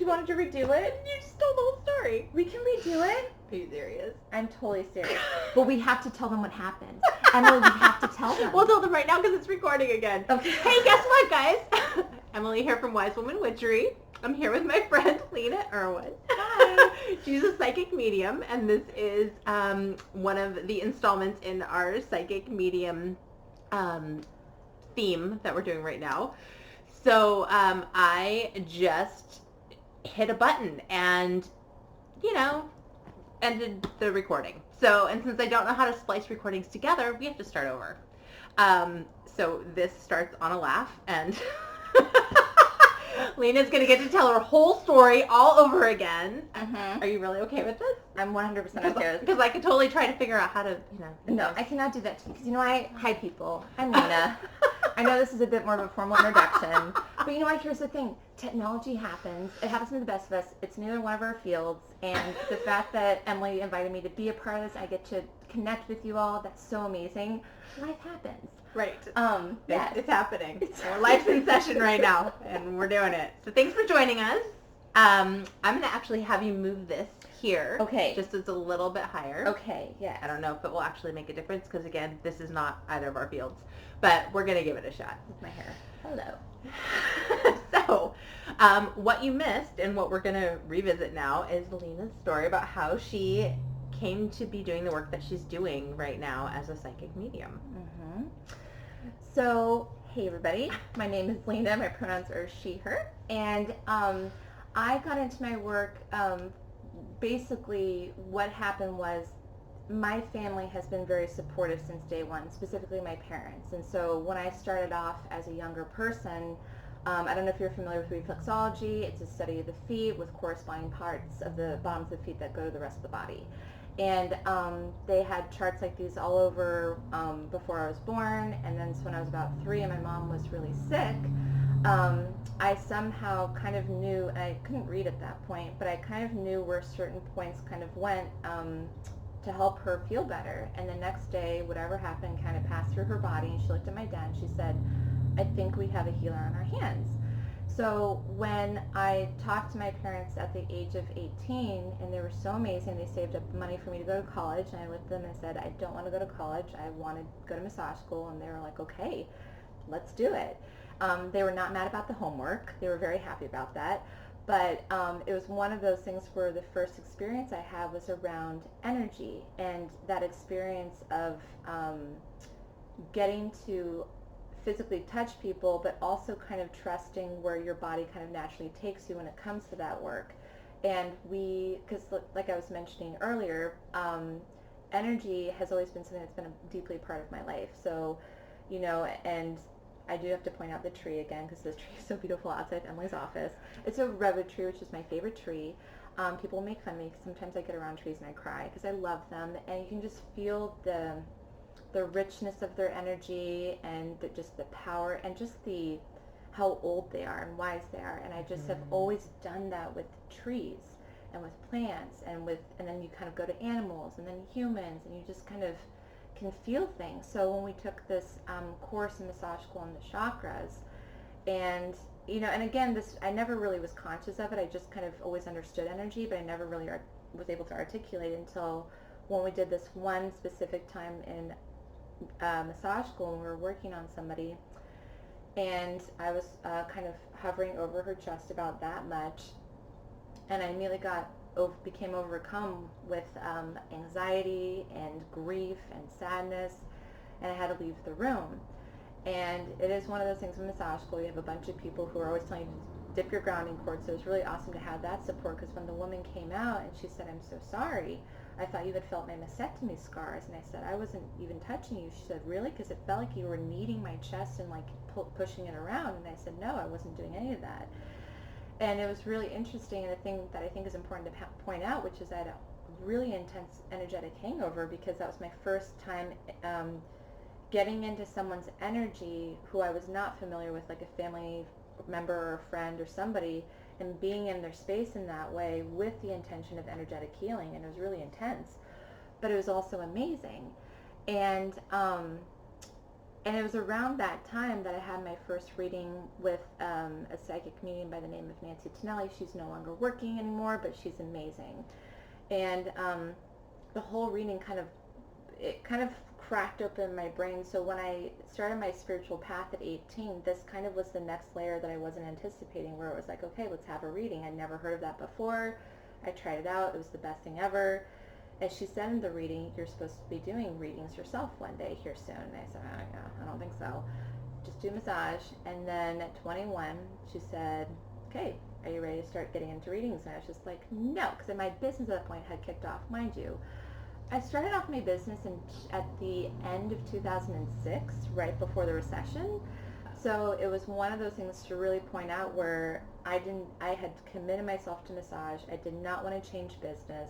wanted to redo it? You just told the whole story. We can redo it. Are you serious? I'm totally serious. But we have to tell them what happened. Emily, we have to tell them. We'll tell them right now because it's recording again. Okay. Hey, guess what, guys? Emily here from Wise Woman Witchery. I'm here with my friend, Lena Erwin. Hi. She's a psychic medium, and this is one of the installments in our psychic medium theme that we're doing right now. So I just hit a button and, ended the recording. So, and since I don't know how to splice recordings together, we have to start over. So this starts on a laugh, and Lena's going to get to tell her whole story all over again. Mm-hmm. Are you really okay with this? I'm 100% okay with this. Because I could totally try to figure out how to, No, I cannot do that because, hi people, I'm Lena. I know this is a bit more of a formal introduction, but here's the thing. Technology happens. It happens to the best of us. It's neither one of our fields, and the fact that Emily invited me to be a part of this, I get to connect with you all. That's so amazing. Life happens. Right. Yes. It's happening. Life's in session right now, and we're doing it. So thanks for joining us. I'm going to actually have you move this here. Okay. Just as a little bit higher. Okay, yeah. I don't know if it will actually make a difference because, again, this is not either of our fields. But we're going to give it a shot. With my hair. Hello. So, what you missed and what we're going to revisit now is Lena's story about how she came to be doing the work that she's doing right now as a psychic medium. Mm-hmm. So, hey everybody. My name is Lena. My pronouns are she, her. And I got into my work, basically what happened was my family has been very supportive since day one, specifically my parents. And so when I started off as a younger person, I don't know if you're familiar with reflexology. It's a study of the feet with corresponding parts of the bottoms of the feet that go to the rest of the body. And they had charts like these all over before I was born. And then so when I was about 3 and my mom was really sick, I somehow kind of knew, and I couldn't read at that point, but I kind of knew where certain points kind of went to help her feel better. And the next day, whatever happened kind of passed through her body, and she looked at my dad and she said, I think we have a healer on our hands. So when I talked to my parents at the age of 18, and they were so amazing, they saved up money for me to go to college, and I looked at them and said, I don't want to go to college, I want to go to massage school, and they were like, okay, let's do it. They were not mad about the homework, they were very happy about that. But it was one of those things where the first experience I had was around energy, and that experience of getting to physically touch people, but also kind of trusting where your body kind of naturally takes you when it comes to that work. And because like I was mentioning earlier, energy has always been something that's been a deeply part of my life. So, and I do have to point out the tree again because this tree is so beautiful outside Emily's office. It's a redwood tree, which is my favorite tree. People make fun of me because sometimes I get around trees and I cry because I love them, and you can just feel the richness of their energy and just the power and just how old they are and wise they are. And I just have always done that with trees and with plants and then you kind of go to animals and then humans, and you just kind of can feel things. So when we took this course in massage school on the chakras, and and again, I never really was conscious of it. I just kind of always understood energy, but I never really was able to articulate until when we did this one specific time in massage school, and we were working on somebody, and I was kind of hovering over her chest about that much, and I immediately became overcome with anxiety and grief and sadness, and I had to leave the room. And it is one of those things with massage school, you have a bunch of people who are always telling you to dip your grounding cord, so it was really awesome to have that support, because when the woman came out and she said, I'm so sorry, I thought you had felt my mastectomy scars. And I said, I wasn't even touching you. She said, really? Because it felt like you were kneading my chest and like pushing it around. And I said, no, I wasn't doing any of that. And it was really interesting, and the thing that I think is important to point out, which is I had a really intense energetic hangover, because that was my first time getting into someone's energy who I was not familiar with, like a family member or a friend or somebody, and being in their space in that way with the intention of energetic healing. And it was really intense, but it was also amazing. And And it was around that time that I had my first reading with a psychic medium by the name of Nancy Tonelli. She's no longer working anymore, but she's amazing. And the whole reading kind of cracked open my brain. So when I started my spiritual path at 18, this kind of was the next layer that I wasn't anticipating, where it was like, okay, let's have a reading. I'd never heard of that before. I tried it out. It was the best thing ever. And she said in the reading, you're supposed to be doing readings yourself one day here soon. And I said, oh, yeah, I don't think so. Just do massage. And then at 21, she said, okay, are you ready to start getting into readings? And I was just like, no, because my business at that point had kicked off. Mind you, I started off my business at the end of 2006, right before the recession. So it was one of those things to really point out where I had committed myself to massage. I did not want to change business.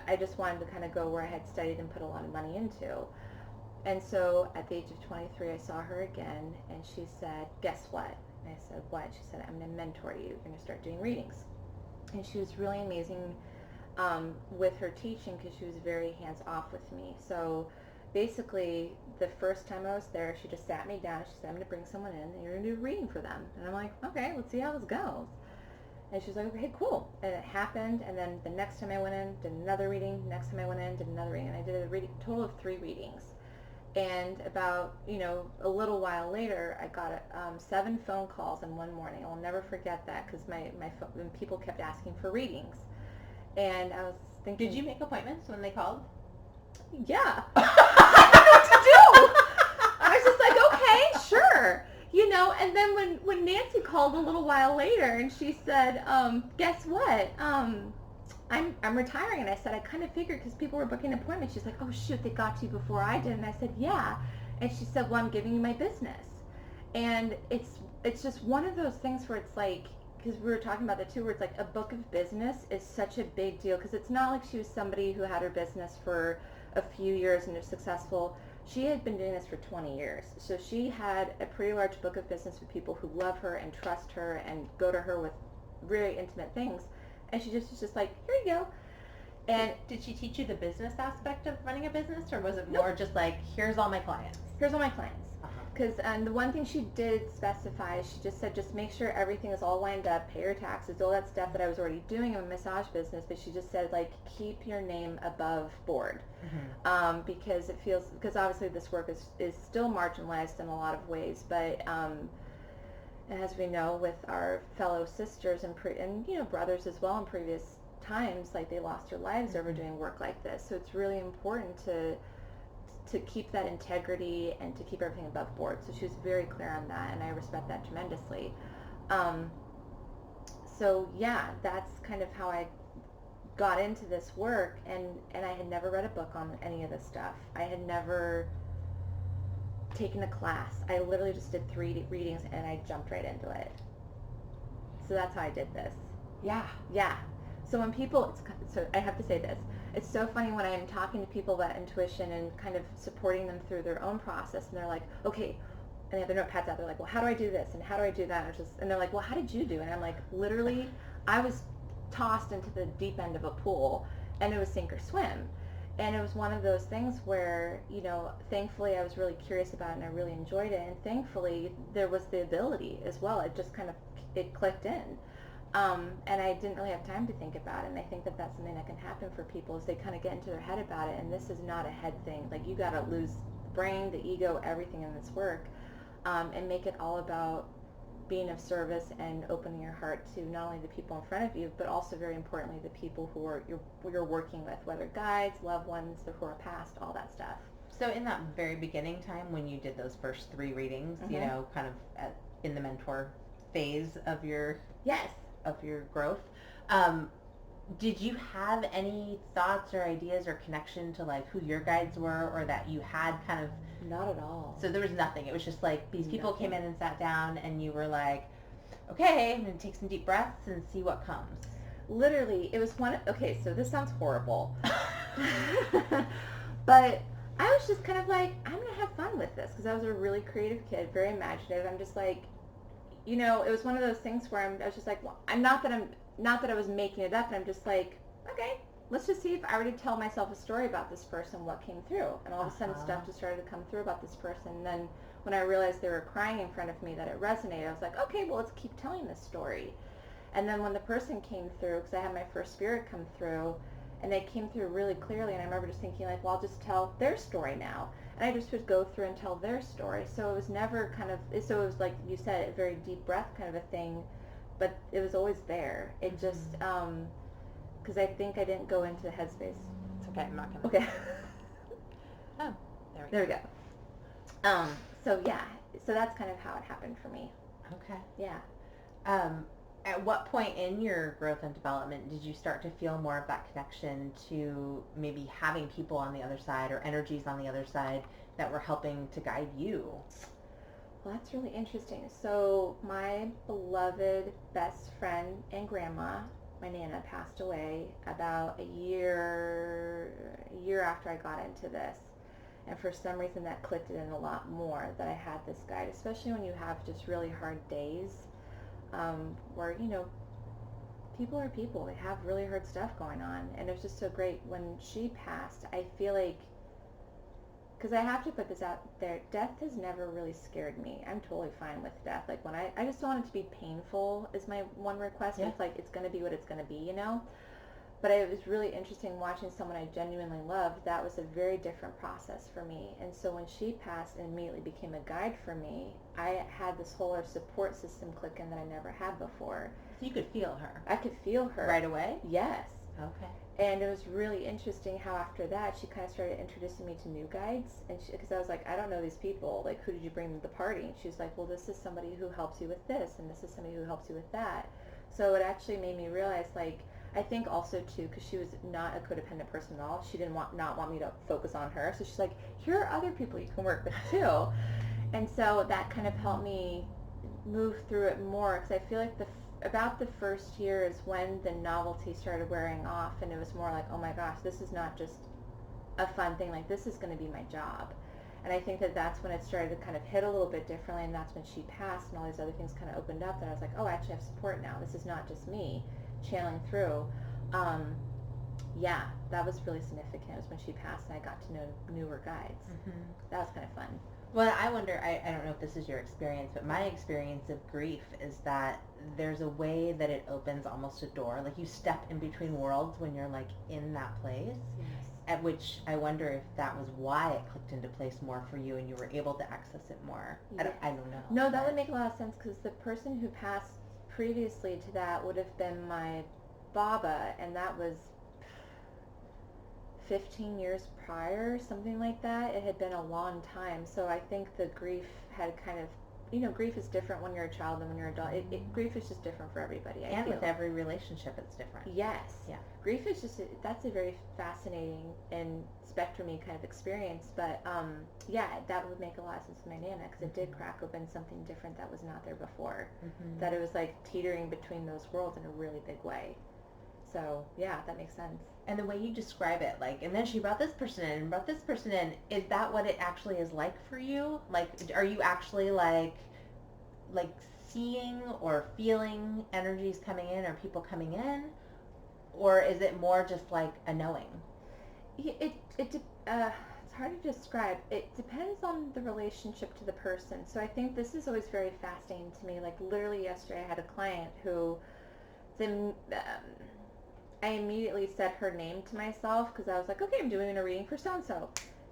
I just wanted to kind of go where I had studied and put a lot of money into. And so at the age of 23, I saw her again, and she said, guess what? And I said, what? She said, I'm going to mentor you. You're going to start doing readings. And she was really amazing with her teaching, because she was very hands-off with me. So basically, the first time I was there, she just sat me down. She said, I'm going to bring someone in, and you're going to do a reading for them. And I'm like, okay, let's see how this goes. And she was like, okay, cool. And it happened, and then the next time I went in, did another reading. Next time I went in, did another reading. And I did a total of 3 readings. And about, a little while later, I got 7 phone calls in one morning. I'll never forget that, because my people kept asking for readings. And I was thinking... Did you make appointments when they called? Yeah. I didn't know what to do. I was just like, okay, sure. And then when Nancy called a little while later, and she said, guess what? I'm retiring. And I said, I kind of figured, because people were booking appointments. She's like, oh, shoot, they got to you before I did. And I said, yeah. And she said, well, I'm giving you my business. And it's just one of those things where it's like, because we were talking about that too, where it's like a book of business is such a big deal, because it's not like she was somebody who had her business for a few years and was successful. She had been doing this for 20 years. So she had a pretty large book of business with people who love her and trust her and go to her with very intimate things. And she just was just like, here you go. And did she teach you the business aspect of running a business, or was it more just like, here's all my clients? Here's all my clients. Because the one thing she did specify, she just said, just make sure everything is all lined up, pay your taxes, all that stuff that I was already doing in a massage business. But she just said, like, keep your name above board. Because it feels, because obviously this work is still marginalized in a lot of ways. But as we know, with our fellow sisters and brothers as well in previous times, like, they lost their lives over doing work like this. So it's really important to keep that integrity and to keep everything above board. So she was very clear on that, and I respect that tremendously. So yeah, that's kind of how I got into this work, and I had never read a book on any of this stuff. I had never taken a class. I literally just did 3 readings, and I jumped right into it. So that's how I did this. Yeah. So when people, so I have to say this, it's so funny when I'm talking to people about intuition and kind of supporting them through their own process, and they're like, okay, and they have their notepads out, they're like, well, how do I do this, and how do I do that, and they're like, well, how did you do it? And I'm like, literally, I was tossed into the deep end of a pool, and it was sink or swim. And it was one of those things where, thankfully I was really curious about it, and I really enjoyed it, and thankfully there was the ability as well. It just kind of, it clicked in. And I didn't really have time to think about it, and I think that that's something that can happen for people, is they kind of get into their head about it, and this is not a head thing. Like, you got to lose the brain, the ego, everything in this work, and make it all about being of service and opening your heart to not only the people in front of you, but also, very importantly, the people who you're working with, whether guides, loved ones, who are past, all that stuff. So in that very beginning time when you did those first 3 readings, kind of in the mentor phase of your growth, did you have any thoughts or ideas or connection to, like, who your guides were, or that you had kind of... Not at all. So there was nothing. It was just like these people came in and sat down, and you were like, okay, I'm going to take some deep breaths and see what comes. Literally, it was okay, so this sounds horrible. But I was just kind of like, I'm going to have fun with this, because I was a really creative kid, very imaginative. I'm just like, it was one of those things where I was just like, well, not that I was making it up, and I'm just like, okay, let's just see if I were to tell myself a story about this person, what came through. And all of a sudden stuff just started to come through about this person. And then when I realized they were crying in front of me, that it resonated, I was like, okay, well, let's keep telling this story. And then when the person came through, because I had my first spirit come through, and they came through really clearly, and I remember just thinking, like, well, I'll just tell their story now. And I just would go through and tell their story. So it was never kind of, so it was like you said, a very deep breath kind of a thing, but it was always there. It just, because I think I didn't go into headspace. It's okay, I'm not going to. Okay. Oh, there we go. So yeah, so that's kind of how it happened for me. Okay. Yeah. At what point in your growth and development did you start to feel more of that connection to maybe having people on the other side or energies on the other side that were helping to guide you? Well, that's really interesting. So my beloved best friend and grandma, my Nana, passed away about a year after I got into this. And for some reason that clicked it in a lot more, that I had this guide, especially when you have just really hard days, where, you know, people are people. They have really hard stuff going on. And it was just so great. When she passed, I feel like, because I have to put this out there, death has never really scared me. I'm totally fine with death. Like, when I just don't want it to be painful is my one request. Yeah. It's like, it's going to be what it's going to be, you know? But it was really interesting watching someone I genuinely loved. That was a very different process for me. And so when she passed and immediately became a guide for me, I had this whole support system click in that I never had before. So you could feel her. I could feel her. Right away? Yes. Okay. And it was really interesting how after that she kind of started introducing me to new guides. And because I was like, I don't know these people. Like, who did you bring to the party? And she was like, well, this is somebody who helps you with this, and this is somebody who helps you with that. So it actually made me realize, like, I think also too, because she was not a codependent person at all. She didn't not want me to focus on her. So she's like, here are other people you can work with too. And so that kind of helped me move through it more, because I feel like about the first year is when the novelty started wearing off, and it was more like, oh my gosh, this is not just a fun thing. Like, this is going to be my job. And I think that that's when it started to kind of hit a little bit differently, and that's when she passed and all these other things kind of opened up, that I was like, oh, I actually have support now. This is not just me channeling through. Yeah, that was really significant. It was when she passed and I got to know newer guides. That was kind of fun. Well, I wonder, I don't know if this is your experience, but my experience of grief is that there's a way that it opens almost a door. Like, you step in between worlds when you're, like, in that place. Yes. At which I wonder if that was why it clicked into place more for you and you were able to access it more. Yes. I don't know. No, that would make a lot of sense, because the person who passed previously to that would have been my Baba, and that was 15 years prior, something like that. It had been a long time. So I think the grief had kind of, you know, grief is different when you're a child than when you're an adult. Grief is just different for everybody. And with every relationship, it's different. Yes. Yeah. Grief is just, that's a very fascinating and spectrumy kind of experience. But yeah, that would make a lot of sense with my Nana, because it did crack open something different that was not there before. That it was like teetering between those worlds in a really big way. So yeah, that makes sense. And the way you describe it, like, and then she brought this person in and brought this person in, is that what it actually is like for you? Like, are you actually like seeing or feeling energies coming in or people coming in? Or is it more just like a knowing? It's hard to describe. It depends on the relationship to the person. So I think this is always very fascinating to me. Like, literally yesterday I had a client who, I immediately said her name to myself, because I was like, okay, I'm doing a reading for so-and-so.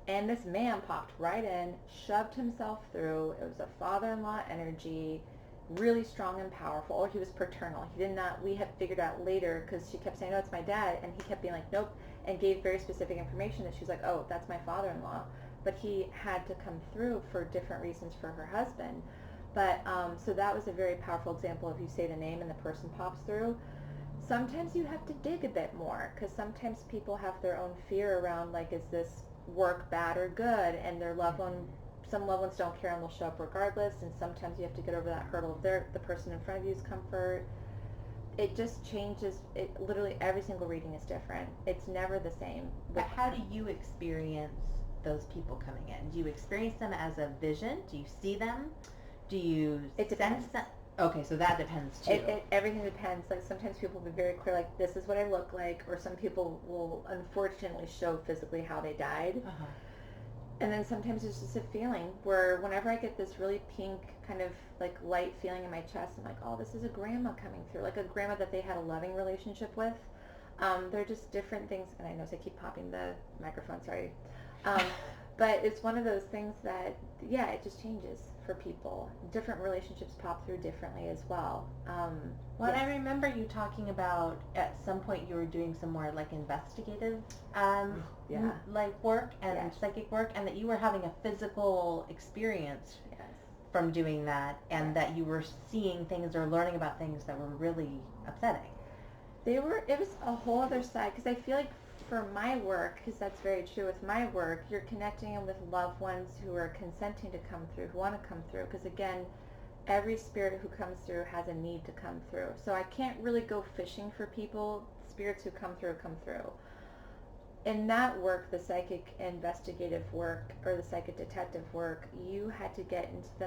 And this man popped right in, shoved himself through. It was a father-in-law energy, really strong and powerful. Or he was paternal. He did not, we had figured out later, because she kept saying, oh, it's my dad. And he kept being like, nope, and gave very specific information that she was like, oh, that's my father-in-law. But he had to come through for different reasons for her husband. But so that was a very powerful example of, you say the name and the person pops through. Sometimes you have to dig a bit more, because sometimes people have their own fear around, like, is this work bad or good, and their loved one, some loved ones don't care and they'll show up regardless, and sometimes you have to get over that hurdle of the person in front of you's comfort. It just changes. It literally, every single reading is different. It's never the same. But how do you experience those people coming in? Do you experience them as a vision? Do you see them? Do you sense them? Okay, so that depends too. Everything depends. Like sometimes people will be very clear, like this is what I look like, or some people will unfortunately show physically how they died. Uh-huh. And then sometimes it's just a feeling where whenever I get this really pink kind of like light feeling in my chest, I'm like, oh, this is a grandma coming through, like a grandma that they had a loving relationship with. They're just different things, and I know I keep popping the microphone, sorry. But it's one of those things that, yeah, it just changes for people. Different relationships pop through differently as well. Well, yes. I remember you talking about at some point you were doing some more like investigative Yeah. like work and Yes. psychic work, and that you were having a physical experience Yes. from doing that, and Yes. that you were seeing things or learning about things that were really upsetting. It was a whole other side, because I feel like for my work, because that's very true with my work, you're connecting with loved ones who are consenting to come through, who want to come through, because again, every spirit who comes through has a need to come through. So I can't really go fishing for people. Spirits who come through come through. In that work, the psychic investigative work or the psychic detective work, you had to get into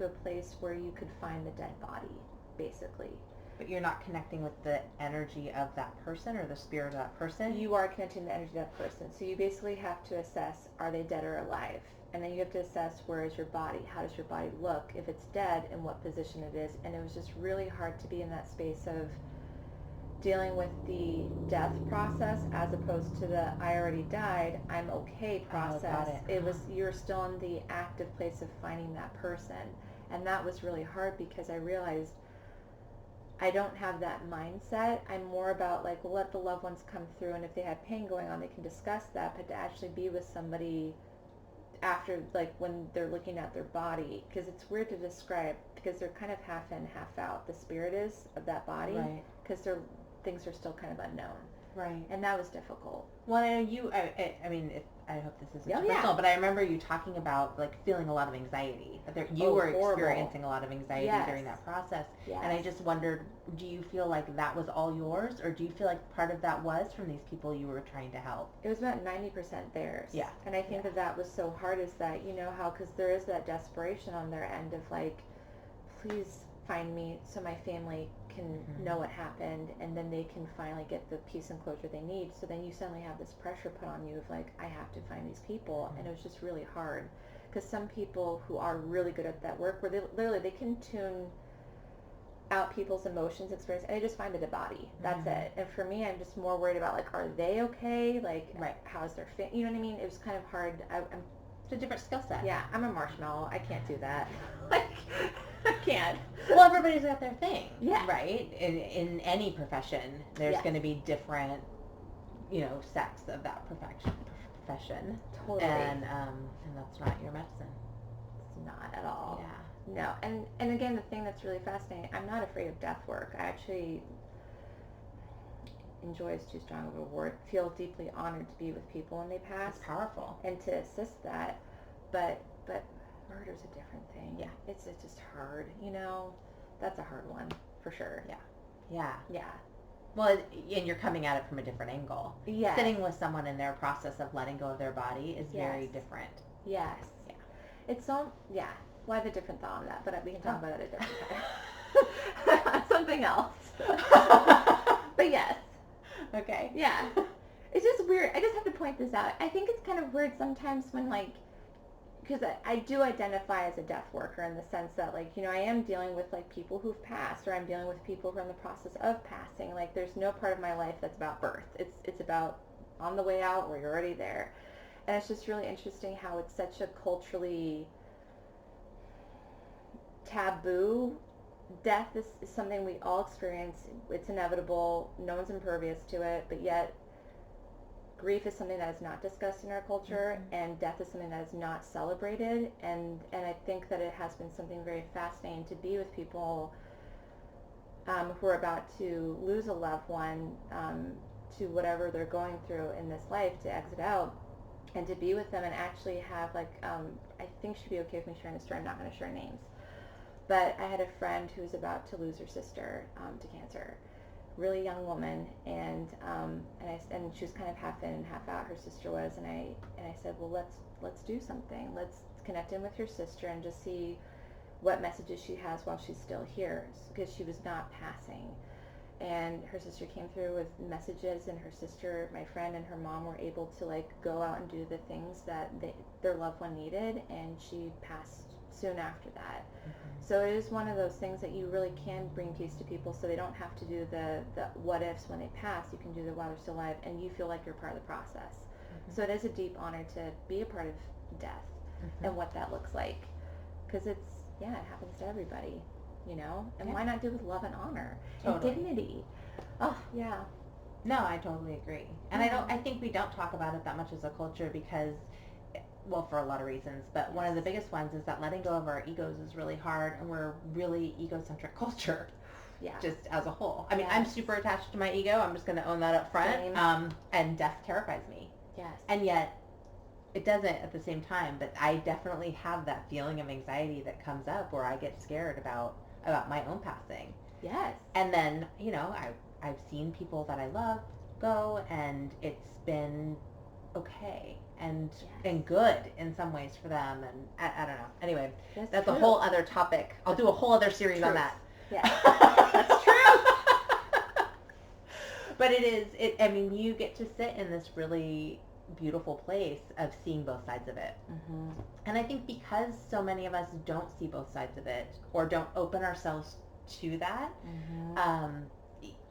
a place where you could find the dead body, basically. But you're not connecting with the energy of that person or the spirit of that person. You are connecting the energy of that person. So you basically have to assess, are they dead or alive? And then you have to assess, where is your body? How does your body look? If it's dead, in what position it is. And it was just really hard to be in that space of dealing with the death process as opposed to the I already died, I'm okay process. It was, you're still in the active place of finding that person. And that was really hard, because I realized I don't have that mindset. I'm more about like, let the loved ones come through, and if they have pain going on, they can discuss that. But to actually be with somebody after, like when they're looking at their body, because it's weird to describe, because they're kind of half in, half out. The spirit is of that body, because things are still kind of unknown. Right. And that was difficult. Well, I mean, I hope this isn't too personal, but I remember you talking about like feeling a lot of anxiety. That you were experiencing a lot of anxiety during that process. Yes. And I just wondered, do you feel like that was all yours, or do you feel like part of that was from these people you were trying to help? It was about 90% theirs. Yeah. And I think that was so hard, is that, you know how, because there is that desperation on their end of like, please find me so my family can know what happened, and then they can finally get the peace and closure they need. So then you suddenly have this pressure put on you of like, I have to find these people. And it was just really hard, because some people who are really good at that work, where they literally, they can tune out people's emotions, experience, and they just find the body. That's it. And for me, I'm just more worried about like, are they okay? Like, how's their you know what I mean? It was kind of hard. It's a different skill set. Yeah, I'm a marshmallow. I can't do that. Like, I can't. Well, everybody's got their thing. Yeah. Right? In any profession, there's going to be different, sects of that profession. Totally. And that's not your medicine. It's not at all. Yeah. No. And again, the thing that's really fascinating, I'm not afraid of death work. I actually enjoy is too strong of a word. Feel deeply honored to be with people when they pass. It's powerful. And to assist that. But murder's a different thing. Yeah. It's just hard, That's a hard one, for sure. Yeah. Yeah. Yeah. Well, and you're coming at it from a different angle. Yes. Sitting with someone in their process of letting go of their body is very different. Yes. Yeah. It's so, yeah. Well, I have a different thought on that, but we can talk about it at a different time. Something else. But yes. Okay. Yeah. It's just weird. I just have to point this out. I think it's kind of weird sometimes when, like, because I do identify as a death worker in the sense that, like, I am dealing with, like, people who've passed, or I'm dealing with people who are in the process of passing. Like, there's no part of my life that's about birth. It's about on the way out, where you're already there. And it's just really interesting how it's such a culturally taboo. Death is something we all experience. It's inevitable. No one's impervious to it, but yet grief is something that is not discussed in our culture, and death is something that is not celebrated. And I think that it has been something very fascinating to be with people who are about to lose a loved one to whatever they're going through in this life, to exit out, and to be with them and actually have, like, I think she'd be okay with me sharing this story. I'm not going to share names. But I had a friend who was about to lose her sister to cancer. Really young woman, and she was kind of half in and half out. Her sister was, and I said, well, let's do something. Let's connect in with your sister and just see what messages she has while she's still here, because she was not passing. And her sister came through with messages, and her sister, my friend, and her mom were able to like go out and do the things that their loved one needed, and she passed soon after that. Mm-hmm. So it is one of those things that you really can bring peace to people, so they don't have to do the what ifs when they pass. You can do the while they're still alive, and you feel like you're part of the process. Mm-hmm. So it is a deep honor to be a part of death, Mm-hmm. and what that looks like, because it happens to everybody, you know. And Yeah. why not do it with love and honor Totally. and dignity? Oh yeah. No, I totally agree. And I think we don't talk about it that much as a culture because, well, for a lot of reasons, but one of the biggest ones is that letting go of our egos is really hard, and we're a really egocentric culture. Yeah. Just as a whole. I mean, Yes. I'm super attached to my ego. I'm just going to own that up front. Same. And death terrifies me. Yes. And yet, it doesn't at the same time, but I definitely have that feeling of anxiety that comes up where I get scared about my own passing. Yes. And then, you know, I've seen people that I love go, and it's been okay and good in some ways for them, and I don't know. Anyway, that's a whole other topic. I'll do a whole other series on that. Yeah. That's true. But I mean, you get to sit in this really beautiful place of seeing both sides of it. Mm-hmm. And I think because so many of us don't see both sides of it, or don't open ourselves to that,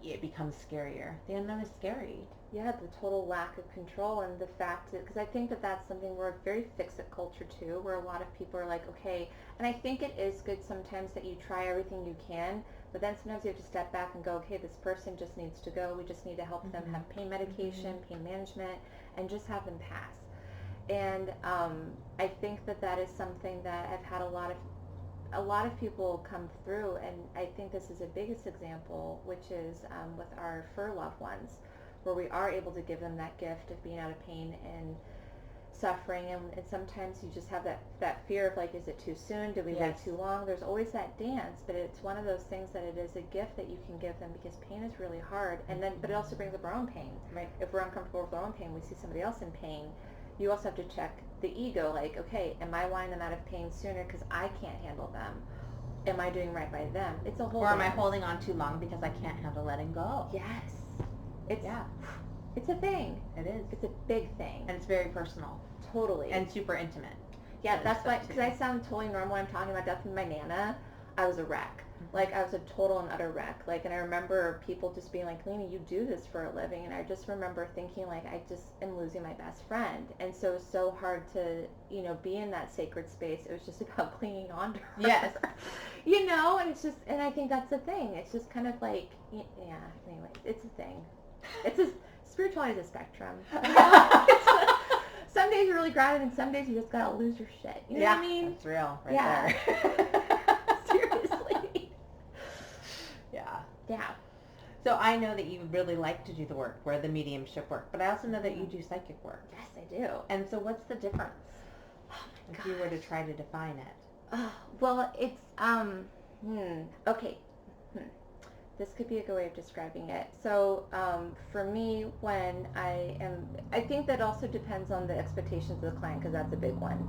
it becomes scarier. The unknown is scary. Yeah, the total lack of control, and the fact that, because I think that that's something, we're a very fix-it culture too, where a lot of people are like, okay, and I think it is good sometimes that you try everything you can, but then sometimes you have to step back and go, okay, this person just needs to go. We just need to help them have pain medication, pain management, and just have them pass. And I think that is something that I've had a lot of people come through, and I think this is the biggest example, which is with our fur loved ones, where we are able to give them that gift of being out of pain and suffering, and sometimes you just have that fear of like, is it too soon? Did we wait too long? There's always that dance, but it's one of those things that it is a gift that you can give them, because pain is really hard, and then but it also brings up our own pain. Right. If we're uncomfortable with our own pain, we see somebody else in pain. You also have to check the ego, like, okay, am I wanting them out of pain sooner because I can't handle them? Am I doing right by them? It's a whole. Or am I holding on too long because I can't handle letting go? Yes. It's a thing. It is. It's a big thing. And it's very personal. Totally. And super intimate. Yeah, that's why, because I sound totally normal when I'm talking about death with my Nana. I was a wreck. Like, I was a total and utter wreck. Like, and I remember people just being like, Lena, you do this for a living. And I just remember thinking, like, I just am losing my best friend. And so it was so hard to, you know, be in that sacred space. It was just about clinging on to her. Yes. You know, and it's just, and I think that's the thing. It's just kind of like, yeah, anyway, it's a thing. Spirituality is a spectrum. Some days you're really grounded, and some days you just gotta lose your shit. You know what I mean? It's real, right there. Seriously. Yeah. So I know that you really like to do the work, where the mediumship work, but I also know that you do psychic work. Yes, I do. And so what's the difference? Oh my if you were to try to define it? Well, it's, okay. This could be a good way of describing it. So for me, when I think that also depends on the expectations of the client, because that's a big one.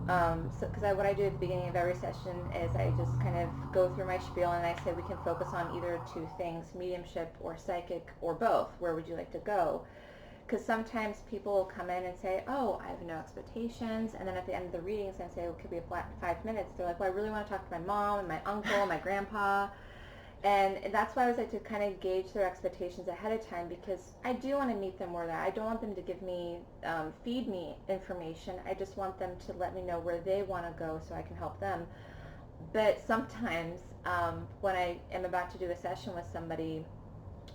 Because what I do at the beginning of every session is I just kind of go through my spiel, and I say we can focus on either two things, mediumship or psychic or both. Where would you like to go? Because sometimes people will come in and say, oh, I have no expectations, and then at the end of the readings I say, well, it could be a flat 5 minutes. They're like, well, I really want to talk to my mom and my uncle and my grandpa. And that's why I always like to kind of gauge their expectations ahead of time, because I do want to meet them where they're at. I don't want them to give me, feed me information. I just want them to let me know where they want to go so I can help them. But sometimes when I am about to do a session with somebody,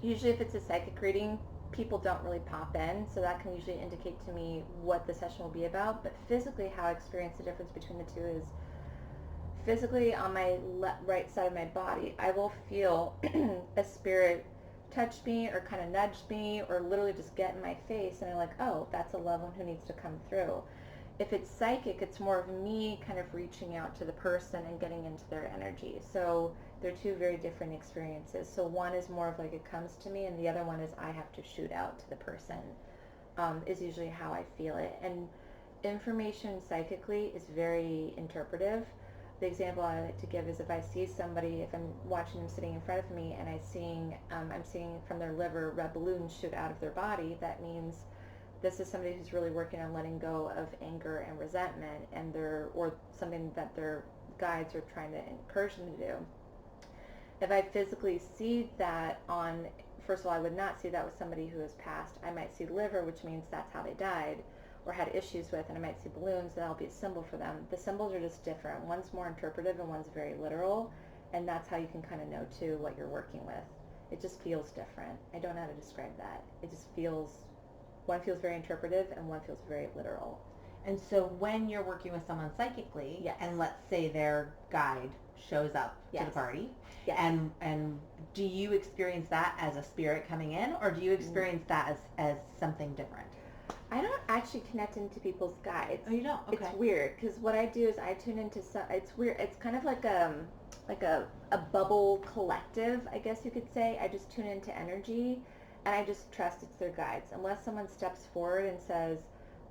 usually if it's a psychic reading, people don't really pop in, so that can usually indicate to me what the session will be about. But physically, how I experience the difference between the two is, physically on my right side of my body, I will feel a spirit touch me or kind of nudge me or literally just get in my face, and I'm like, oh, that's a loved one who needs to come through. If it's psychic, it's more of me kind of reaching out to the person and getting into their energy. So they're two very different experiences. So one is more of like it comes to me, and the other one is I have to shoot out to the person, is usually how I feel it. And information psychically is very interpretive. the example I like to give is if I see somebody, if I'm watching them sitting in front of me and I'm seeing from their liver red balloons shoot out of their body, that means this is somebody who's really working on letting go of anger and resentment or something that their guides are trying to encourage them to do. If I physically see that first of all, I would not see that with somebody who has passed. I might see liver, which means that's how they died or had issues with, and I might see balloons, that'll be a symbol for them. The symbols are just different. One's more interpretive and one's very literal, and that's how you can kind of know too what you're working with. It just feels different. I don't know how to describe that. It just one feels very interpretive and one feels very literal. And so when you're working with someone psychically, yes. and let's say their guide shows up yes. to the party, yes. and do you experience that as a spirit coming in, or do you experience that as something different? I don't actually connect into people's guides. Oh, you don't? Okay. It's weird because what I do is I tune into it's weird. It's kind of like a bubble collective, I guess you could say. I just tune into energy, and I just trust it's their guides. Unless someone steps forward and says,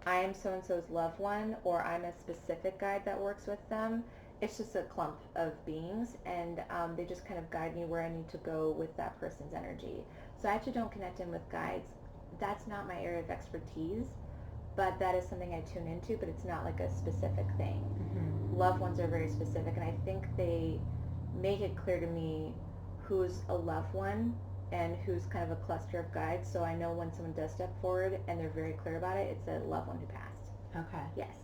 I am so-and-so's loved one, or I'm a specific guide that works with them, it's just a clump of beings, and they just kind of guide me where I need to go with that person's energy. So I actually don't connect in with guides. That's not my area of expertise, but that is something I tune into, but it's not like a specific thing. Mm-hmm. Loved ones are very specific, and I think they make it clear to me who's a loved one and who's kind of a cluster of guides, so I know when someone does step forward and they're very clear about it, it's a loved one who passed. Okay. Yes.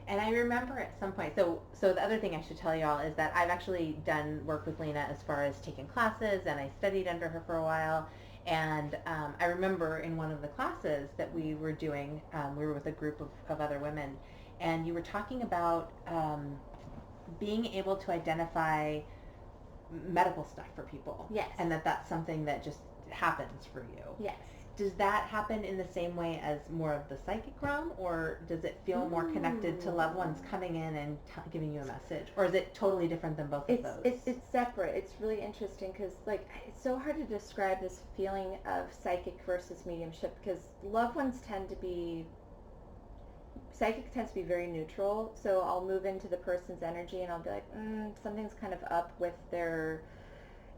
And I remember at some point, so the other thing I should tell y'all is that I've actually done work with Lena as far as taking classes, and I studied under her for a while. And I remember in one of the classes that we were doing, we were with a group of other women, and you were talking about being able to identify medical stuff for people. Yes. And that's something that just happens for you. Yes. Does that happen in the same way as more of the psychic realm, or does it feel more connected to loved ones coming in and giving you a message, or is it totally different than both of those? It's separate. It's really interesting because it's so hard to describe this feeling of psychic versus mediumship, because loved ones psychic tends to be very neutral. So I'll move into the person's energy and I'll be like, something's kind of up with their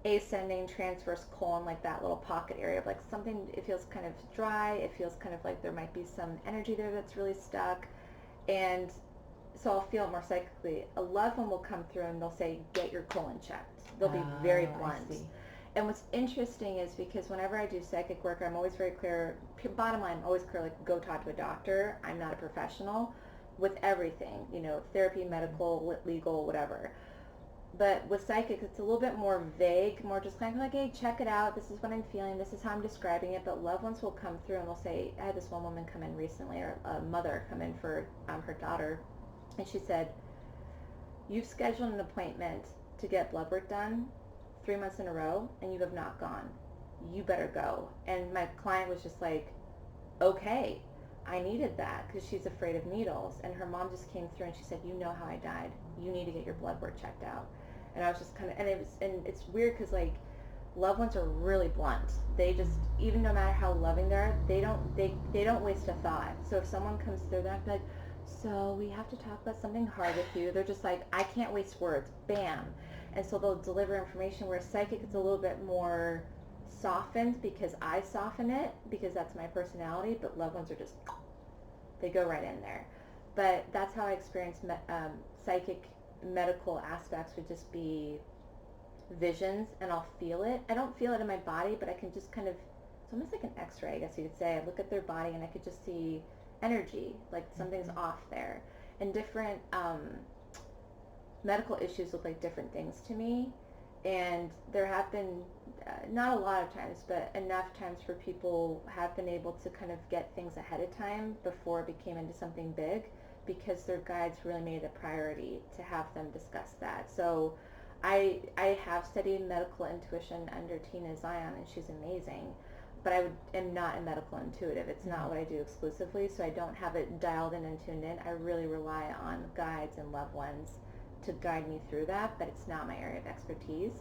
ascending transverse colon, like that little pocket area of like something. It feels kind of dry. It feels kind of like there might be some energy there that's really stuck, and so I'll feel it more psychically. A loved one will come through and they'll say, get your colon checked. They'll be very blunt. And what's interesting is because whenever I do psychic work, I'm always very clear, bottom line, I'm always clear, like, go talk to a doctor. I'm not a professional with everything, therapy, medical, legal, whatever. But with psychics, it's a little bit more vague, more just kind of like, hey, check it out. This is what I'm feeling. This is how I'm describing it. But loved ones will come through and they'll say, I had this one woman come in recently, or a mother come in for her daughter. And she said, you've scheduled an appointment to get blood work done 3 months in a row, and you have not gone. You better go. And my client was just like, okay, I needed that because she's afraid of needles. And her mom just came through and she said, you know how I died. You need to get your blood work checked out. And I was just kind of, and it's weird because like loved ones are really blunt. They just, even no matter how loving they are, they don't waste a thought. So if someone comes through, they're not like, so we have to talk about something hard with you. They're just like, I can't waste words. Bam. And so they'll deliver information, where psychic is a little bit more softened because I soften it, because that's my personality, but loved ones are just, they go right in there. But that's how I experience psychic medical aspects, would just be visions, and I'll feel it. I don't feel it in my body, but I can just kind of, it's almost like an x-ray, I guess you could say. I look at their body and I could just see energy, like something's off there. And different medical issues look like different things to me, and there have been not a lot of times, but enough times where people have been able to kind of get things ahead of time before it became into something big, because their guides really made it a priority to have them discuss that. So I have studied medical intuition under Tina Zion, and she's amazing, but am not a medical intuitive. It's not what I do exclusively, so I don't have it dialed in and tuned in. I really rely on guides and loved ones to guide me through that, but it's not my area of expertise.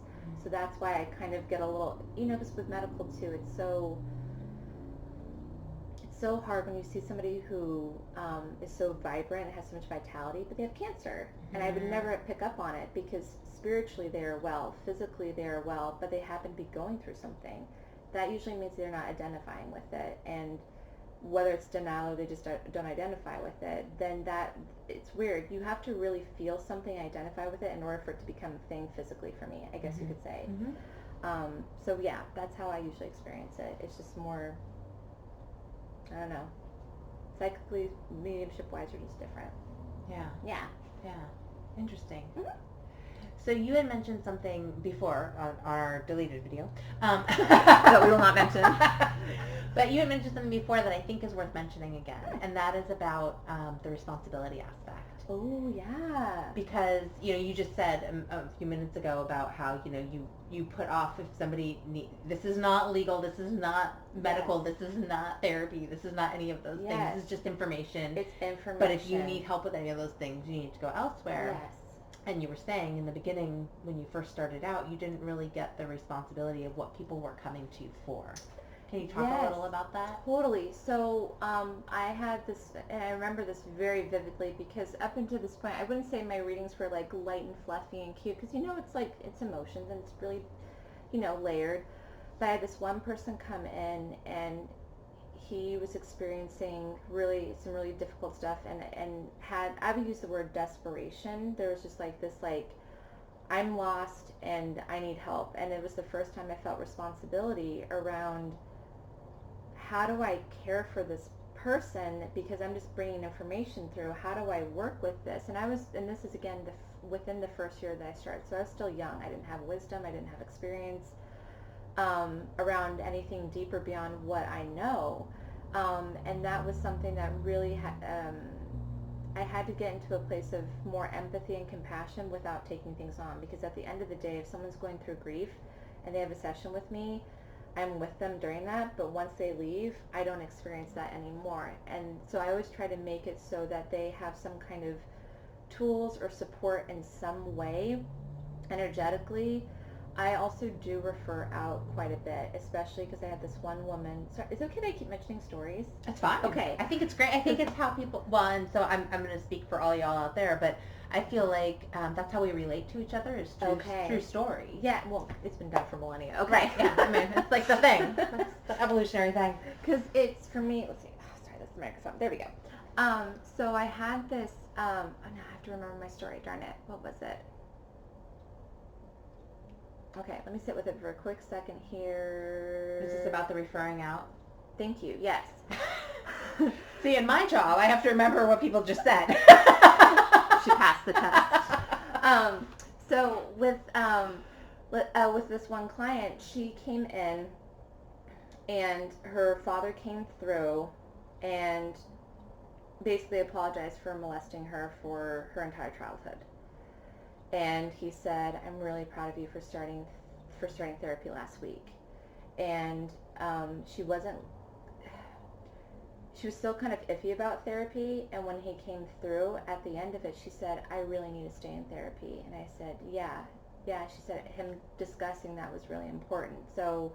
So that's why I kind of get a little, because with medical too, it's so so hard when you see somebody who is so vibrant and has so much vitality, but they have cancer. And I would never pick up on it because spiritually they are well, physically they are well, but they happen to be going through something. That usually means they're not identifying with it. And whether it's denial or they just don't identify with it, then it's weird. You have to really feel something, identify with it in order for it to become a thing physically for me, I guess you could say. So yeah, that's how I usually experience it. It's just more, I don't know, psychically, mediumship wise, are just different. Yeah. Interesting. So you had mentioned something before on our deleted video that we will not mention. But you had mentioned something before that I think is worth mentioning again, and that is about the responsibility aspect. Oh yeah. Because you just said a few minutes ago about how you put off if somebody this is not legal, this is not medical, this is not therapy, this is not any of those things. This is just information. It's information. But if you need help with any of those things, you need to go elsewhere. Yes. And you were saying in the beginning, when you first started out, you didn't really get the responsibility of what people were coming to you for. Can you talk a little about that? Totally. So I had this, and I remember this very vividly because up until this point, I wouldn't say my readings were like light and fluffy and cute because it's emotions and it's really, layered. But I had this one person come in and he was experiencing some really difficult stuff and I would use the word desperation. There was just I'm lost and I need help. And it was the first time I felt responsibility around how do I care for this person because I'm just bringing information through. How do I work with this? And this is again within the first year that I started. So I was still young. I didn't have wisdom. I didn't have experience around anything deeper beyond what I know. And that was something that really I had to get into a place of more empathy and compassion without taking things on, because at the end of the day, if someone's going through grief and they have a session with me, I'm with them during that, but once they leave, I don't experience that anymore. And so I always try to make it so that they have some kind of tools or support in some way energetically. I also do refer out quite a bit, especially because I had this one woman. Sorry, is it okay that I keep mentioning stories? That's fine. Okay. I think it's great. I think it's how people, well, and so I'm going to speak for all y'all out there, but I feel like that's how we relate to each other is through story. Yeah, well, it's been done for millennia. Okay. Right, yeah, I mean, it's like the thing. That's the evolutionary thing. Because it's, for me, let's see, sorry, that's the microphone. There we go. So I had this, now I have to remember my story, darn it. What was it? Okay, let me sit with it for a quick second here. Is this about the referring out? Thank you, yes. See, in my job, I have to remember what people just said. She passed the test. So with this one client, she came in and her father came through and basically apologized for molesting her for her entire childhood. And he said, I'm really proud of you for starting therapy last week. And she was still kind of iffy about therapy. And when he came through at the end of it, she said, I really need to stay in therapy. And I said, yeah. She said him discussing that was really important. So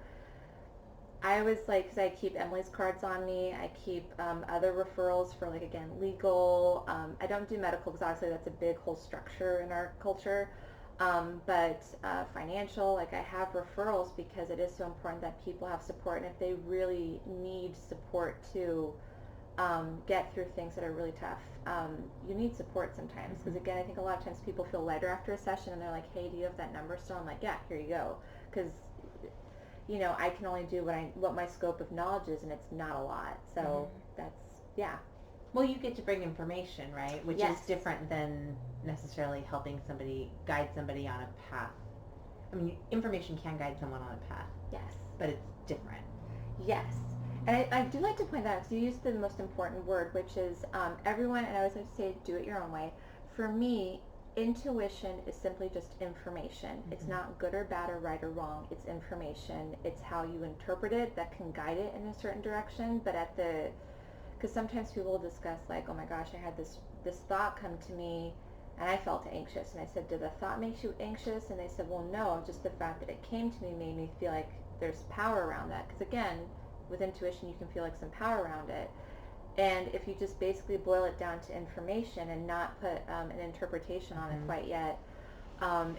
I was like, because I keep Emily's cards on me. I keep other referrals for, like, again, legal. I don't do medical because obviously that's a big whole structure in our culture. But financial, like, I have referrals because it is so important that people have support. And if they really need support to get through things that are really tough, you need support sometimes. Because, again, I think a lot of times people feel lighter after a session and they're like, hey, do you have that number still? I'm like, yeah, here you go. Because I can only do what my scope of knowledge is, and it's not a lot. So that's, yeah. Well, you get to bring information, right? Which is different than necessarily helping guide somebody on a path. I mean, information can guide someone on a path. Yes. But it's different. Yes. And I do like to point that out because you used the most important word, which is everyone, and I always like to say, do it your own way. For me, intuition is simply just information. It's not good or bad or right or wrong. It's information. It's how you interpret it that can guide it in a certain direction. But because sometimes people will discuss, like, oh my gosh, I had this thought come to me and I felt anxious. And I said, did the thought make you anxious? And they said, well, no, just the fact that it came to me made me feel like there's power around that. Because again, with intuition, you can feel like some power around it. And if you just basically boil it down to information and not put an interpretation on it quite yet,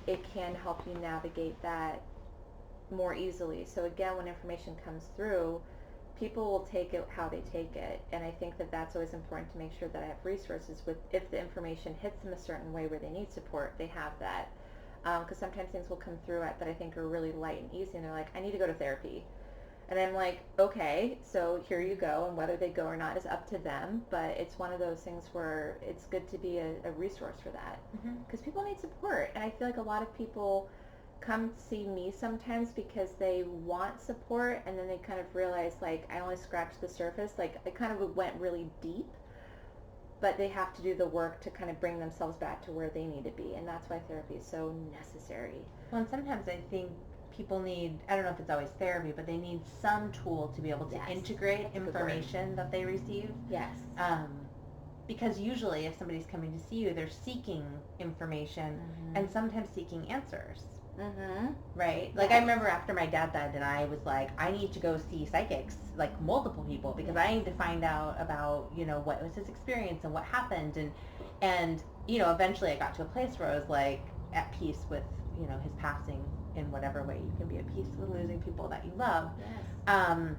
it can help you navigate that more easily. So again, when information comes through, people will take it how they take it, and I think that that's always important to make sure that I have resources with, if the information hits them a certain way where they need support, they have that. Because sometimes things will come through that I think are really light and easy, and they're like, I need to go to therapy. And I'm like, okay, so here you go, and whether they go or not is up to them, but it's one of those things where it's good to be a resource for that. Because people need support, and I feel like a lot of people come see me sometimes because they want support, and then they kind of realize, like, I only scratched the surface, like, I kind of went really deep, but they have to do the work to kind of bring themselves back to where they need to be, and that's why therapy is so necessary. Well, and sometimes I think people need, I don't know if it's always therapy, but they need some tool to be able to integrate information that they receive. Yes. Because usually if somebody's coming to see you, they're seeking information and sometimes seeking answers. Right? Like, I remember after my dad died, and I was like, I need to go see psychics, like multiple people, because I need to find out about, you know, what was his experience and what happened. And you know, eventually I got to a place where I was like at peace with, you know, his passing in whatever way you can be at peace with losing people that you love. Yes.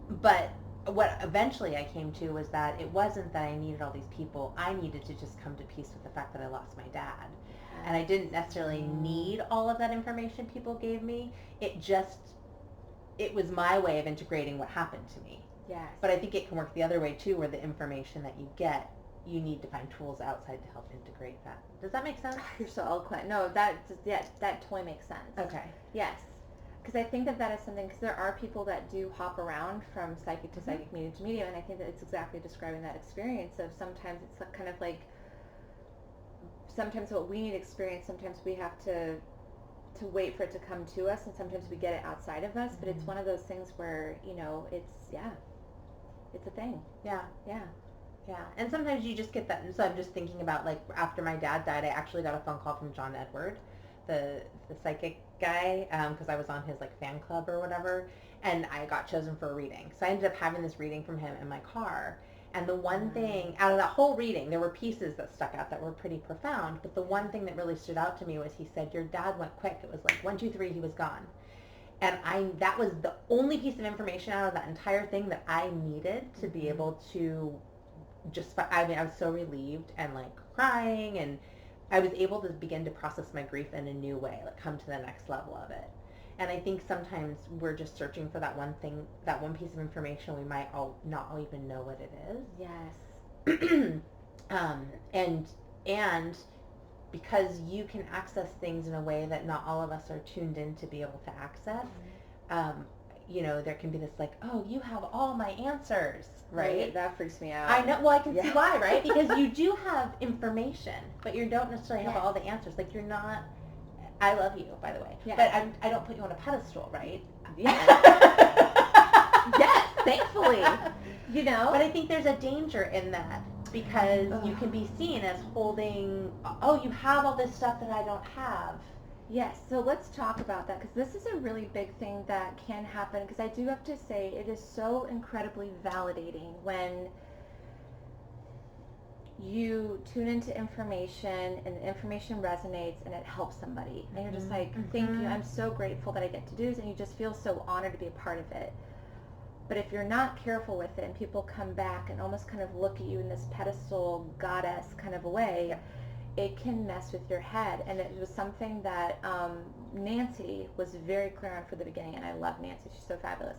But what eventually I came to was that it wasn't that I needed all these people. I needed to just come to peace with the fact that I lost my dad. And I didn't necessarily need all of that information people gave me. It was my way of integrating what happened to me. Yes. But I think it can work the other way too, where the information that you get, you need to find tools outside to help integrate that. Does that make sense? You're so eloquent. No, that totally makes sense. Okay. Yes. Because I think that is something, because there are people that do hop around from psychic to psychic, medium to medium, and I think that it's exactly describing that experience of sometimes it's kind of like, sometimes what we need to experience, sometimes we have to wait for it to come to us, and sometimes we get it outside of us, but it's one of those things where, you know, it's a thing. Yeah. Yeah. And sometimes you just get that. So I'm just thinking about, like, after my dad died, I actually got a phone call from John Edward, the psychic guy, because I was on his, like, fan club or whatever, and I got chosen for a reading. So I ended up having this reading from him in my car. And the one thing, out of that whole reading, there were pieces that stuck out that were pretty profound, but the one thing that really stood out to me was he said, your dad went quick. It was like 1, 2, 3, he was gone. And that was the only piece of information out of that entire thing that I needed to be able to just, I was so relieved and, like, crying, and I was able to begin to process my grief in a new way, like come to the next level of it. And I think sometimes we're just searching for that one thing, that one piece of information. We might not even know what it is. Yes. And because you can access things in a way that not all of us are tuned in to be able to access, you know, there can be this, like, oh, you have all my answers, right? That freaks me out. I know. Well, I can see why, right? Because you do have information, but you don't necessarily have all the answers. Like, you're not. I love you, by the way. Yes. But I don't put you on a pedestal, right? Yes. Yes, thankfully. You know? But I think there's a danger in that, because you can be seen as holding, oh, you have all this stuff that I don't have. Yes, so let's talk about that, because this is a really big thing that can happen, because I do have to say it is so incredibly validating when you tune into information and the information resonates and it helps somebody, and you're just like, thank you, I'm so grateful that I get to do this, and you just feel so honored to be a part of it. But if you're not careful with it and people come back and almost kind of look at you in this pedestal goddess kind of a way, it can mess with your head. And it was something that Nancy was very clear on from the beginning, and I love Nancy, she's so fabulous.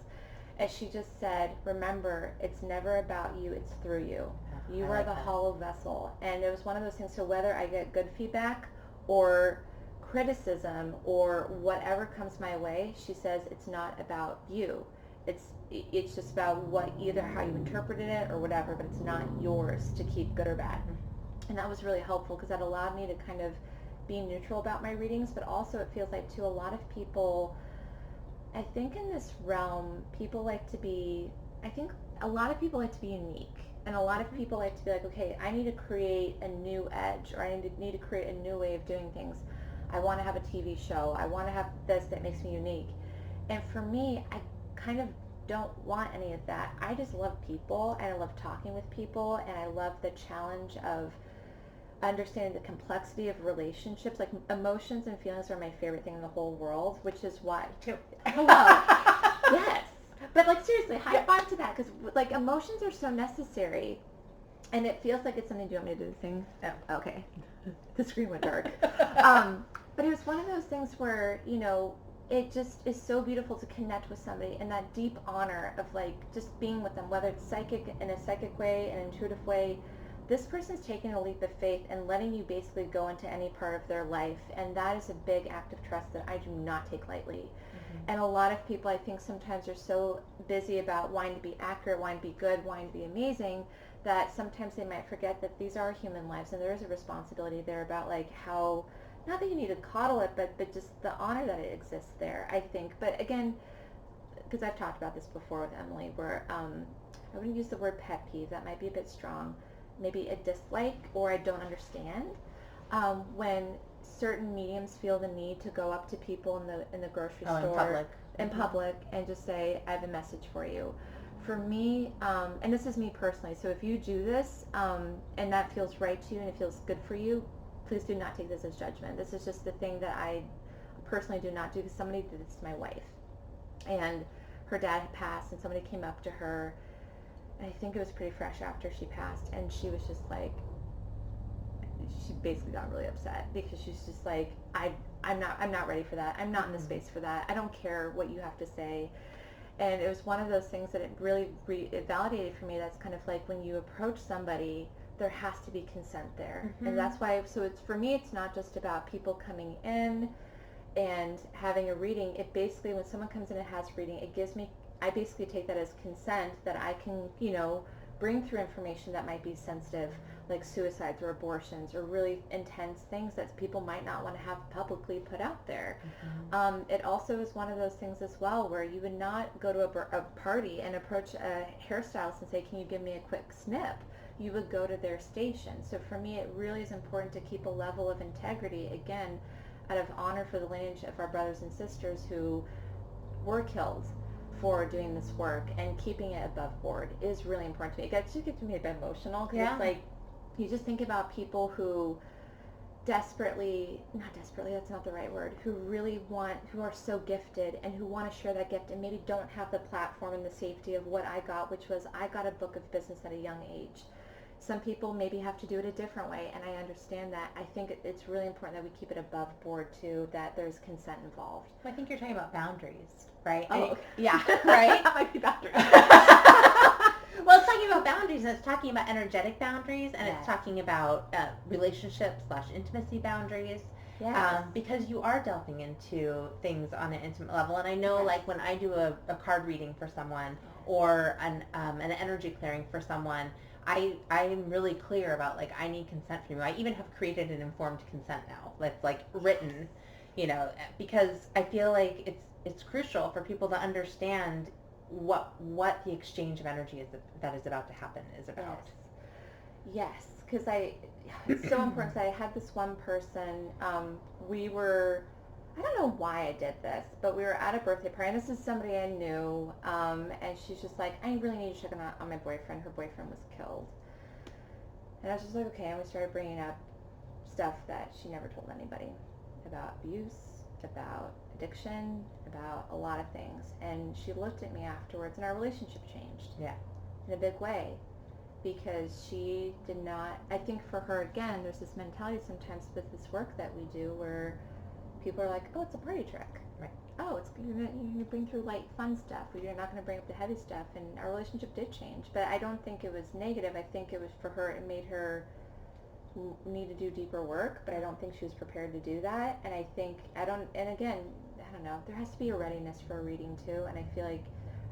As she just said, remember, it's never about you, it's through you. You are the hollow vessel. And it was one of those things, so whether I get good feedback or criticism or whatever comes my way, she says it's not about you. It's just about either how you interpreted it or whatever, but it's not yours to keep, good or bad. And that was really helpful, because that allowed me to kind of be neutral about my readings, but also it feels like, too, a lot of people, I think in this realm, a lot of people like to be unique. And a lot of people like to be like, okay, I need to create a new edge, or I need to create a new way of doing things. I want to have a TV show. I want to have this that makes me unique. And for me, I kind of don't want any of that. I just love people, and I love talking with people, and I love the challenge of understanding the complexity of relationships. Like, emotions and feelings are my favorite thing in the whole world, which is why. Too. Hello. Yes. But like, seriously, high five to that, because like, emotions are so necessary, and it feels like it's something. Do you want me to do the thing? Oh. Okay. The screen went dark. But it was one of those things where, you know, it just is so beautiful to connect with somebody, and that deep honor of like just being with them, whether it's psychic in a psychic way, an intuitive way. This person's taking a leap of faith and letting you basically go into any part of their life, and that is a big act of trust that I do not take lightly. Mm-hmm. And a lot of people, I think, sometimes are so busy about wanting to be accurate, wanting to be good, wanting to be amazing, that sometimes they might forget that these are human lives, and there is a responsibility there about like how, not that you need to coddle it, but just the honor that it exists there, I think. But again, because I've talked about this before with Emily, where I wouldn't use the word pet peeve, that might be a bit strong, maybe a dislike or I don't understand, when certain mediums feel the need to go up to people in the grocery store, in public, and just say, I have a message for you. For me, and this is me personally, so if you do this and that feels right to you and it feels good for you, please do not take this as judgment. This is just the thing that I personally do not do, because somebody did this to my wife, and her dad had passed, and somebody came up to her, and I think it was pretty fresh after she passed, and she was just like, she basically got really upset, because she's just like, I'm not ready for that. I'm not in the space for that. I don't care what you have to say. And it was one of those things that it really it validated for me. That's kind of like, when you approach somebody, there has to be consent there. Mm-hmm. And that's why, so it's, for me, it's not just about people coming in and having a reading. It basically, when someone comes in and has a reading, it gives me, I basically take that as consent, that I can, you know, bring through information that might be sensitive, like suicides or abortions or really intense things that people might not want to have publicly put out there. Mm-hmm. It also is one of those things as well, where you would not go to a party and approach a hairstylist and say, can you give me a quick snip? You would go to their station. So for me, it really is important to keep a level of integrity, again, out of honor for the lineage of our brothers and sisters who were killed for doing this work, and keeping it above board is really important to me. It just gets me a bit emotional, because it's like, you just think about people who not desperately, that's not the right word, who really want, who are so gifted and who want to share that gift, and maybe don't have the platform and the safety of what I got, which was, I got a book of business at a young age. Some people maybe have to do it a different way, and I understand that. I think it's really important that we keep it above board too, that there's consent involved. Well, I think you're talking about boundaries, right? Oh, okay. Yeah, right? That might be boundaries. Well, it's talking about boundaries, and it's talking about energetic boundaries, and it's talking about relationship/intimacy boundaries. Yes. Because you are delving into things on an intimate level. And I know, like, when I do a card reading for someone, or an energy clearing for someone, I'm really clear about, like, I need consent from you. I even have created an informed consent now, that's like written, you know, because I feel like it's crucial for people to understand what the exchange of energy that is about to happen is about. Yes, because it's so important. I had this one person, I don't know why I did this, but we were at a birthday party, and this is somebody I knew, and she's just like, I really need to check on my boyfriend. Her boyfriend was killed. And I was just like, okay, and we started bringing up stuff that she never told anybody, about abuse, about addiction, about a lot of things. And she looked at me afterwards, and our relationship changed. Yeah. In a big way. Because she did not, I think for her, again, there's this mentality sometimes with this work that we do where people are like, oh, it's a party trick. Right. Oh, you're going to bring through light, fun stuff. Or you're not going to bring up the heavy stuff. And our relationship did change. But I don't think it was negative. I think it was for her, it made her need to do deeper work. But I don't think she was prepared to do that. And I think, and again, I don't know, there has to be a readiness for a reading too. And I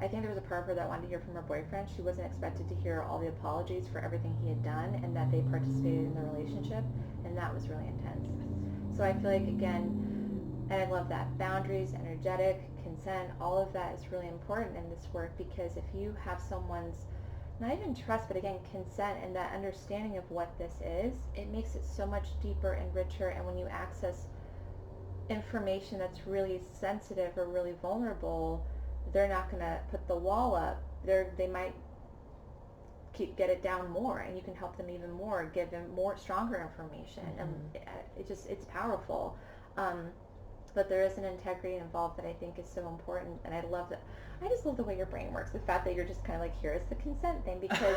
think there was a part of her that wanted to hear from her boyfriend. She wasn't expected to hear all the apologies for everything he had done and that they participated in the relationship. And that was really intense. So I feel like, again, and I love that, boundaries, energetic, consent, all of that is really important in this work, because if you have someone's, not even trust, but again, consent and that understanding of what this is, it makes it so much deeper and richer. And when you access information that's really sensitive or really vulnerable, they're not going to put the wall up. They might get it down more, and you can help them even more, give them more stronger information, and it's powerful. But there is an integrity involved that I think is so important, and I love that. I just love the way your brain works. The fact that you're just kind of like, here is the consent thing, because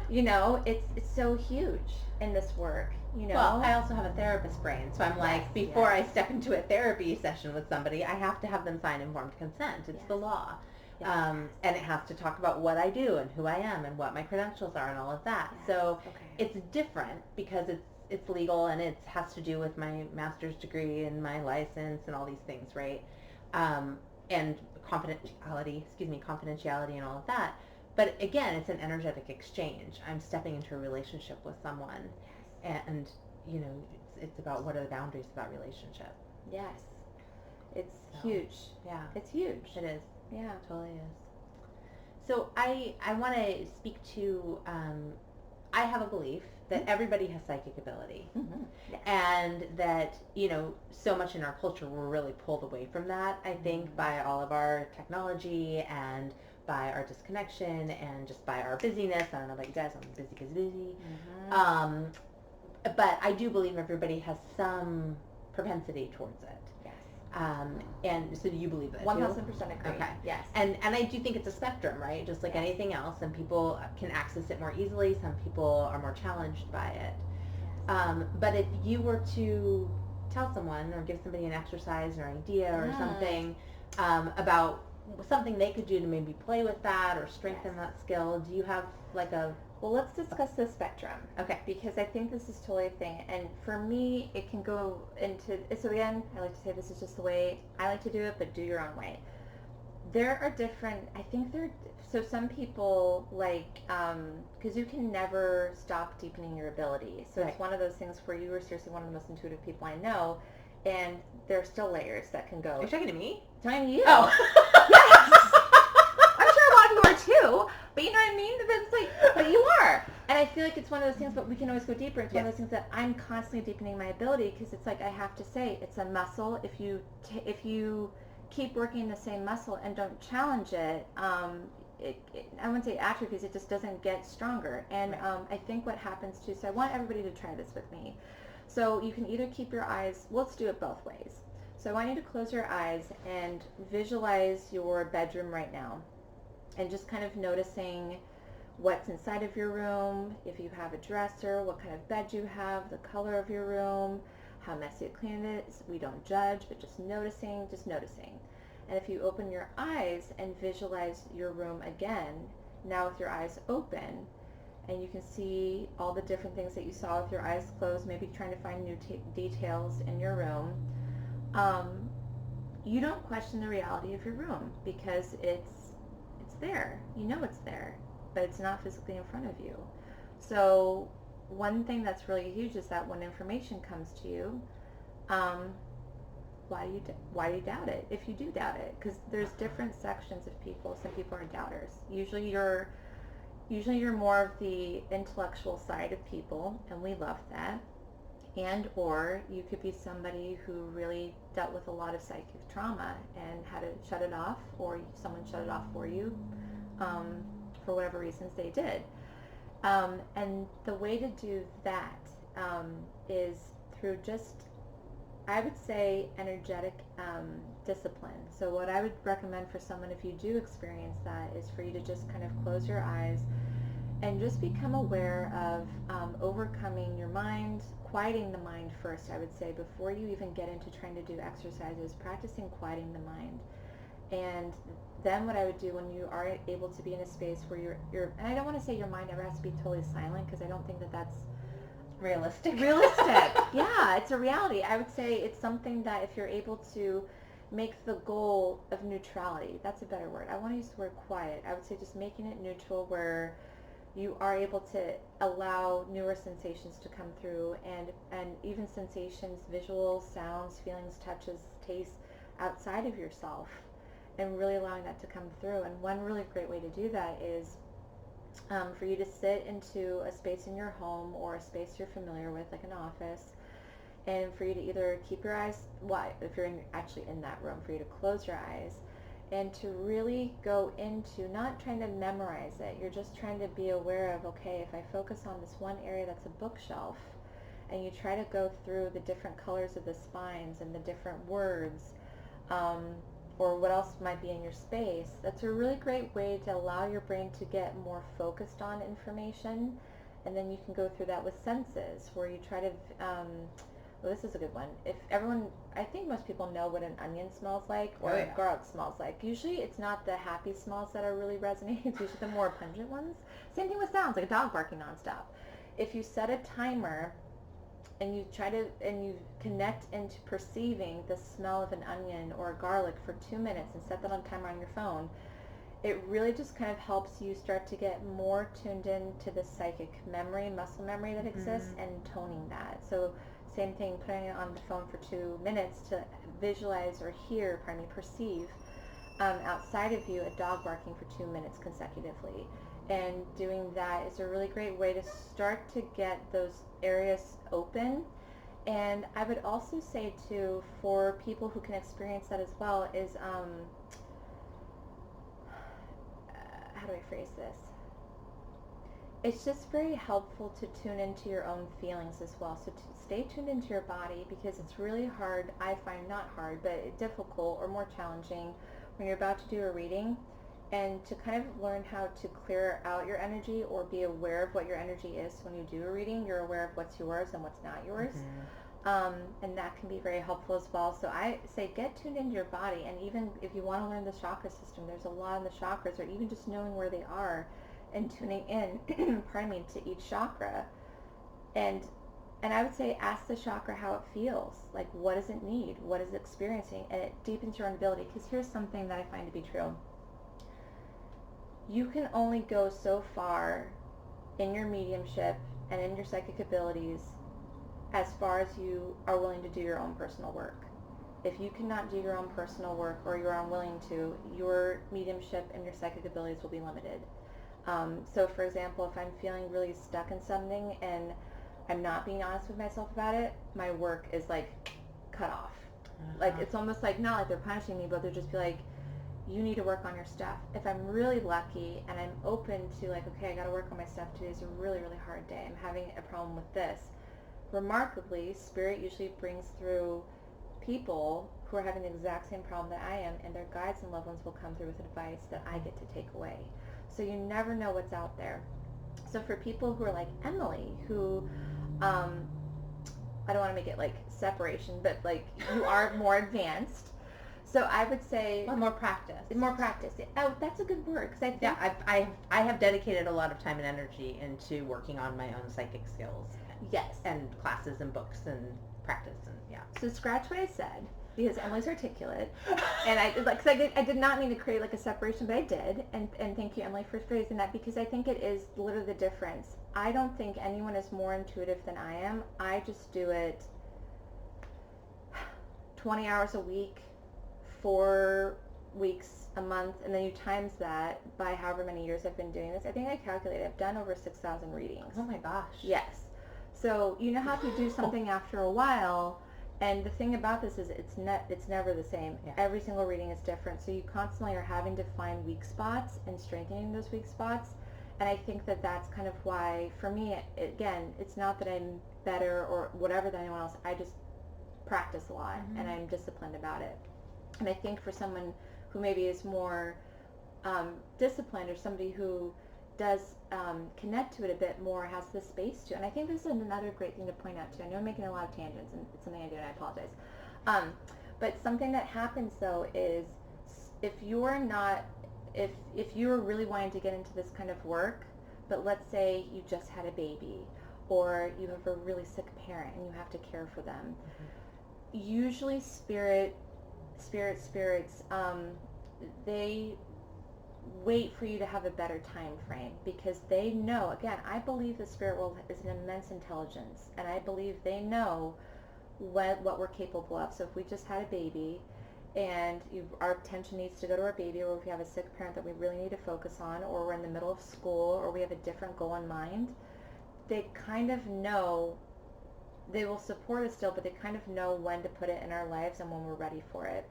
it's so huge in this work. Well, I also have a therapist brain, so I'm like, before I step into a therapy session with somebody, I have to have them sign informed consent. It's the law. Yes. And it has to talk about what I do and who I am and what my credentials are and all of that. Yes. So it's different because it's legal, and it has to do with my master's degree and my license and all these things, right? And confidentiality and all of that. But again, it's an energetic exchange. I'm stepping into a relationship with someone, and it's about what are the boundaries of that relationship. Yes, it's huge. Yeah, it's huge. It is. Yeah, it totally is. So I want to speak to. I have a belief that everybody has psychic ability, and that so much in our culture we're really pulled away from that. I think by all of our technology and by our disconnection and just by our busyness. I don't know about you guys, I'm busy. But I do believe everybody has some propensity towards it. And so do you believe that 1,000% agree. Okay. Yes. And I do think it's a spectrum, right? Just like anything else. Some people can access it more easily. Some people are more challenged by it. Yes. But if you were to tell someone or give somebody an exercise or idea or something about something they could do to maybe play with that or strengthen that skill, do you have like a... Well, let's discuss the spectrum. Okay. Because I think this is totally a thing. And for me, it can go into... So again, I like to say this is just the way I like to do it, but do your own way. There are different... I think there... So some people like... Because you can never stop deepening your ability. So it's one of those things where you are seriously one of the most intuitive people I know. And there are still layers that can go... Are you talking to me? Talking to you. Oh. Yes! I'm sure a lot of you are too. But you know what I mean? It's like, but you are. And I feel like it's one of those things, but we can always go deeper. It's one of those things that I'm constantly deepening my ability, because it's like I have to say, it's a muscle. If you keep working the same muscle and don't challenge it, I wouldn't say atrophies, it just doesn't get stronger. And I think what happens too, so I want everybody to try this with me. So you can either keep your eyes, let's do it both ways. So I want you to close your eyes and visualize your bedroom right now. And just kind of noticing what's inside of your room, if you have a dresser, what kind of bed you have, the color of your room, how messy or clean it is. We don't judge, but just noticing. And if you open your eyes and visualize your room again, now with your eyes open, and you can see all the different things that you saw with your eyes closed, maybe trying to find new details in your room, you don't question the reality of your room, because it's there. You know it's there, but it's not physically in front of you. So one thing that's really huge is that when information comes to you, why do you doubt it? If you do doubt it, because there's different sections of people. Some people are doubters. Usually you're more of the intellectual side of people, and we love that. And or you could be somebody who really dealt with a lot of psychic trauma and had to shut it off, or someone shut it off for you, for whatever reasons they did. And the way to do that is through just, I would say, energetic discipline. So what I would recommend for someone, if you do experience that, is for you to just kind of close your eyes and just become aware of overcoming your mind, quieting the mind first, I would say, before you even get into trying to do exercises, practicing quieting the mind. And then what I would do when you are able to be in a space where you're and I don't want to say your mind ever has to be totally silent, because I don't think that that's realistic. Yeah, it's a reality. I would say it's something that if you're able to make the goal of neutrality, that's a better word. I want to use the word quiet. I would say just making it neutral, where you are able to allow newer sensations to come through, and even sensations, visuals, sounds, feelings, touches, tastes outside of yourself, and really allowing that to come through. And one really great way to do that is for you to sit into a space in your home or a space you're familiar with, like an office, and for you to either keep your eyes, if you're actually in that room, for you to close your eyes and to really go into not trying to memorize it. You're just trying to be aware of, okay, if I focus on this one area that's a bookshelf, and you try to go through the different colors of the spines and the different words, or what else might be in your space, that's a really great way to allow your brain to get more focused on information. And then you can go through that with senses, where you try to, well, this is a good one. If everyone, I think most people know what an onion smells like, or Oh, yeah. garlic smells like. Usually it's not the happy smells that are really resonating, it's usually the more pungent ones. Same thing with sounds, like a dog barking nonstop. If you set a timer and you connect into perceiving the smell of an onion or a garlic for 2 minutes and set that on timer on your phone, it really just kind of helps you start to get more tuned in to the psychic memory, muscle memory that exists, and toning that. So same thing, putting it on the phone for 2 minutes to visualize or hear, perceive outside of you a dog barking for 2 minutes consecutively. And doing that is a really great way to start to get those areas open. And I would also say too, for people who can experience that as well, is how do I phrase this? It's just very helpful to tune into your own feelings as well. So to stay tuned into your body, because it's really hard, I find, not hard, but difficult or more challenging when you're about to do a reading, and to kind of learn how to clear out your energy or be aware of what your energy is. When you do a reading, you're aware of what's yours and what's not yours. And that can be very helpful as well. So I say get tuned into your body, and even if you want to learn the chakra system, there's a lot in the chakras, or even just knowing where they are and tuning in to each chakra. And I would say ask the chakra how it feels. Like, what does it need? What is it experiencing? And it deepens your own ability. Because here's something that I find to be true. You can only go so far in your mediumship and in your psychic abilities as far as you are willing to do your own personal work. If you cannot do your own personal work, or you're unwilling to, your mediumship and your psychic abilities will be limited. So for example, if I'm feeling really stuck in something and I'm not being honest with myself about it, my work is like cut off. Like, it's almost like, not like they're punishing me, but they're just be like, you need to work on your stuff. If I'm really lucky and I'm open to, like, okay, I got to work on my stuff, today's a really, really hard day, I'm having a problem with this. Remarkably, Spirit usually brings through people who are having the exact same problem that I am, and their guides and loved ones will come through with advice that I get to take away. So you never know what's out there. So for people who are like Emily, who, I don't want to make it like separation, but like you are more advanced. So I would say more practice. More practice. Oh, that's a good word, because I think I have dedicated a lot of time and energy into working on my own psychic skills. Yes. And classes and books and practice and So scratch what I said, because Emily's articulate, and I did not mean to create like a separation, but I did, and thank you, Emily, for phrasing that, because I think it is literally the difference. I don't think anyone is more intuitive than I am. I just do it 20 hours a week, 4 weeks a month, and then you times that by however many years I've been doing this. I think I calculated I've done over 6,000 readings. Oh my gosh. Yes. So you know how to do something after a while, and the thing about this is it's never the same. Yeah. Every single reading is different, so you constantly are having to find weak spots and strengthening those weak spots. And I think that that's kind of why, for me, again, it's not that I'm better or whatever than anyone else. I just practice a lot, and I'm disciplined about it. And I think for someone who maybe is more disciplined, or somebody who does connect to it a bit more, has the space to. And I think this is another great thing to point out too. I know I'm making a lot of tangents, and it's something I do, and I apologize. But something that happens though is, if you're not, if you're really wanting to get into this kind of work, but let's say you just had a baby, or you have a really sick parent and you have to care for them, usually spirits, they wait for you to have a better time frame, because they know, again, I believe the spirit world is an immense intelligence, and I believe they know what we're capable of. So if we just had a baby and our attention needs to go to our baby, or if we have a sick parent that we really need to focus on, or we're in the middle of school, or we have a different goal in mind, they kind of know, they will support us still, but they kind of know when to put it in our lives and when we're ready for it.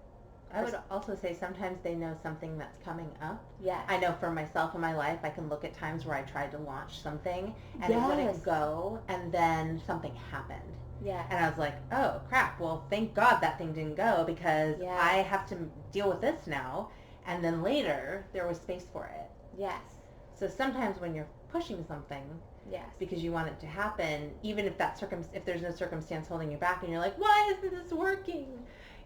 I would also say sometimes they know something that's coming up. Yes. I know for myself in my life, I can look at times where I tried to launch something and it Yes. wouldn't go, and then something happened. Yes. And I was like, oh crap, well thank God that thing didn't go, because Yes. I have to deal with this now. And then later, there was space for it. Yes. So sometimes when you're pushing something, Yes. because you want it to happen, even if if there's no circumstance holding you back and you're like, why isn't this working?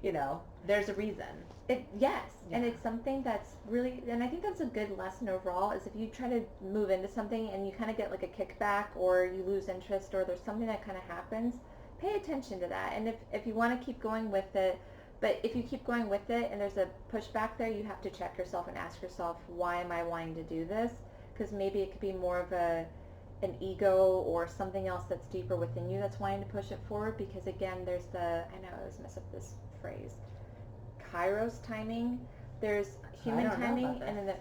You know, there's a reason. Yes. Yeah. And it's something that's really, and I think that's a good lesson overall, is if you try to move into something and you kind of get like a kickback, or you lose interest, or there's something that kind of happens, pay attention to that. And if you want to keep going with it, but if you keep going with it and there's a pushback there, you have to check yourself and ask yourself, why am I wanting to do this? Because maybe it could be more of an ego or something else that's deeper within you that's wanting to push it forward. Because again, there's I know I always mess up this phrase, Kairos timing. There's human timing, and then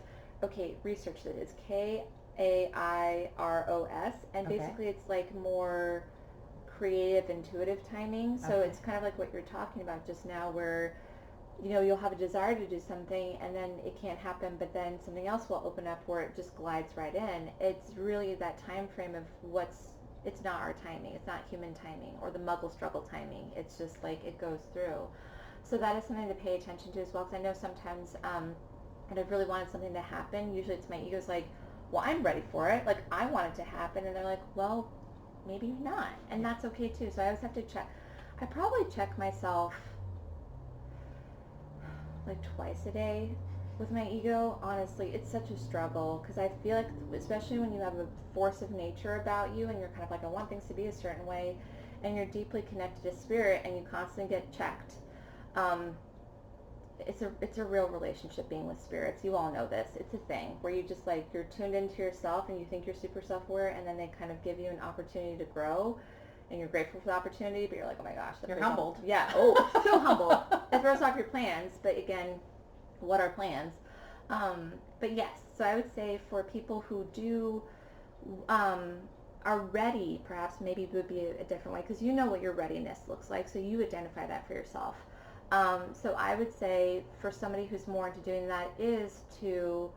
research it. It's Kairos, and basically it's like more creative, intuitive timing. So it's kind of like what you're talking about just now, where you'll have a desire to do something and then it can't happen, but then something else will open up where it just glides right in. It's really that time frame of it's not our timing, it's not human timing or the muggle struggle timing. It's just like it goes through. So that is something to pay attention to as well, because I know sometimes and I've really wanted something to happen, usually it's my ego's like, well, I'm ready for it, like I want it to happen, and they're like, well, maybe you're not, and that's okay too. So I always have to check. I probably check myself like twice a day with my ego. Honestly, it's such a struggle, because I feel like, especially when you have a force of nature about you and you're kind of like, I want things to be a certain way, and you're deeply connected to spirit and you constantly get checked. It's a real relationship being with spirits. You all know this. It's a thing where you just like, you're tuned into yourself and you think you're super self-aware, and then they kind of give you an opportunity to grow, and you're grateful for the opportunity, but you're like, oh my gosh. You're humbled. Yeah. Oh, so humbled. It throws off your plans. But again, what are plans? But yes, so I would say for people who do are ready, perhaps maybe would be a different way, because you know what your readiness looks like, so you identify that for yourself. So I would say for somebody who's more into doing that is to,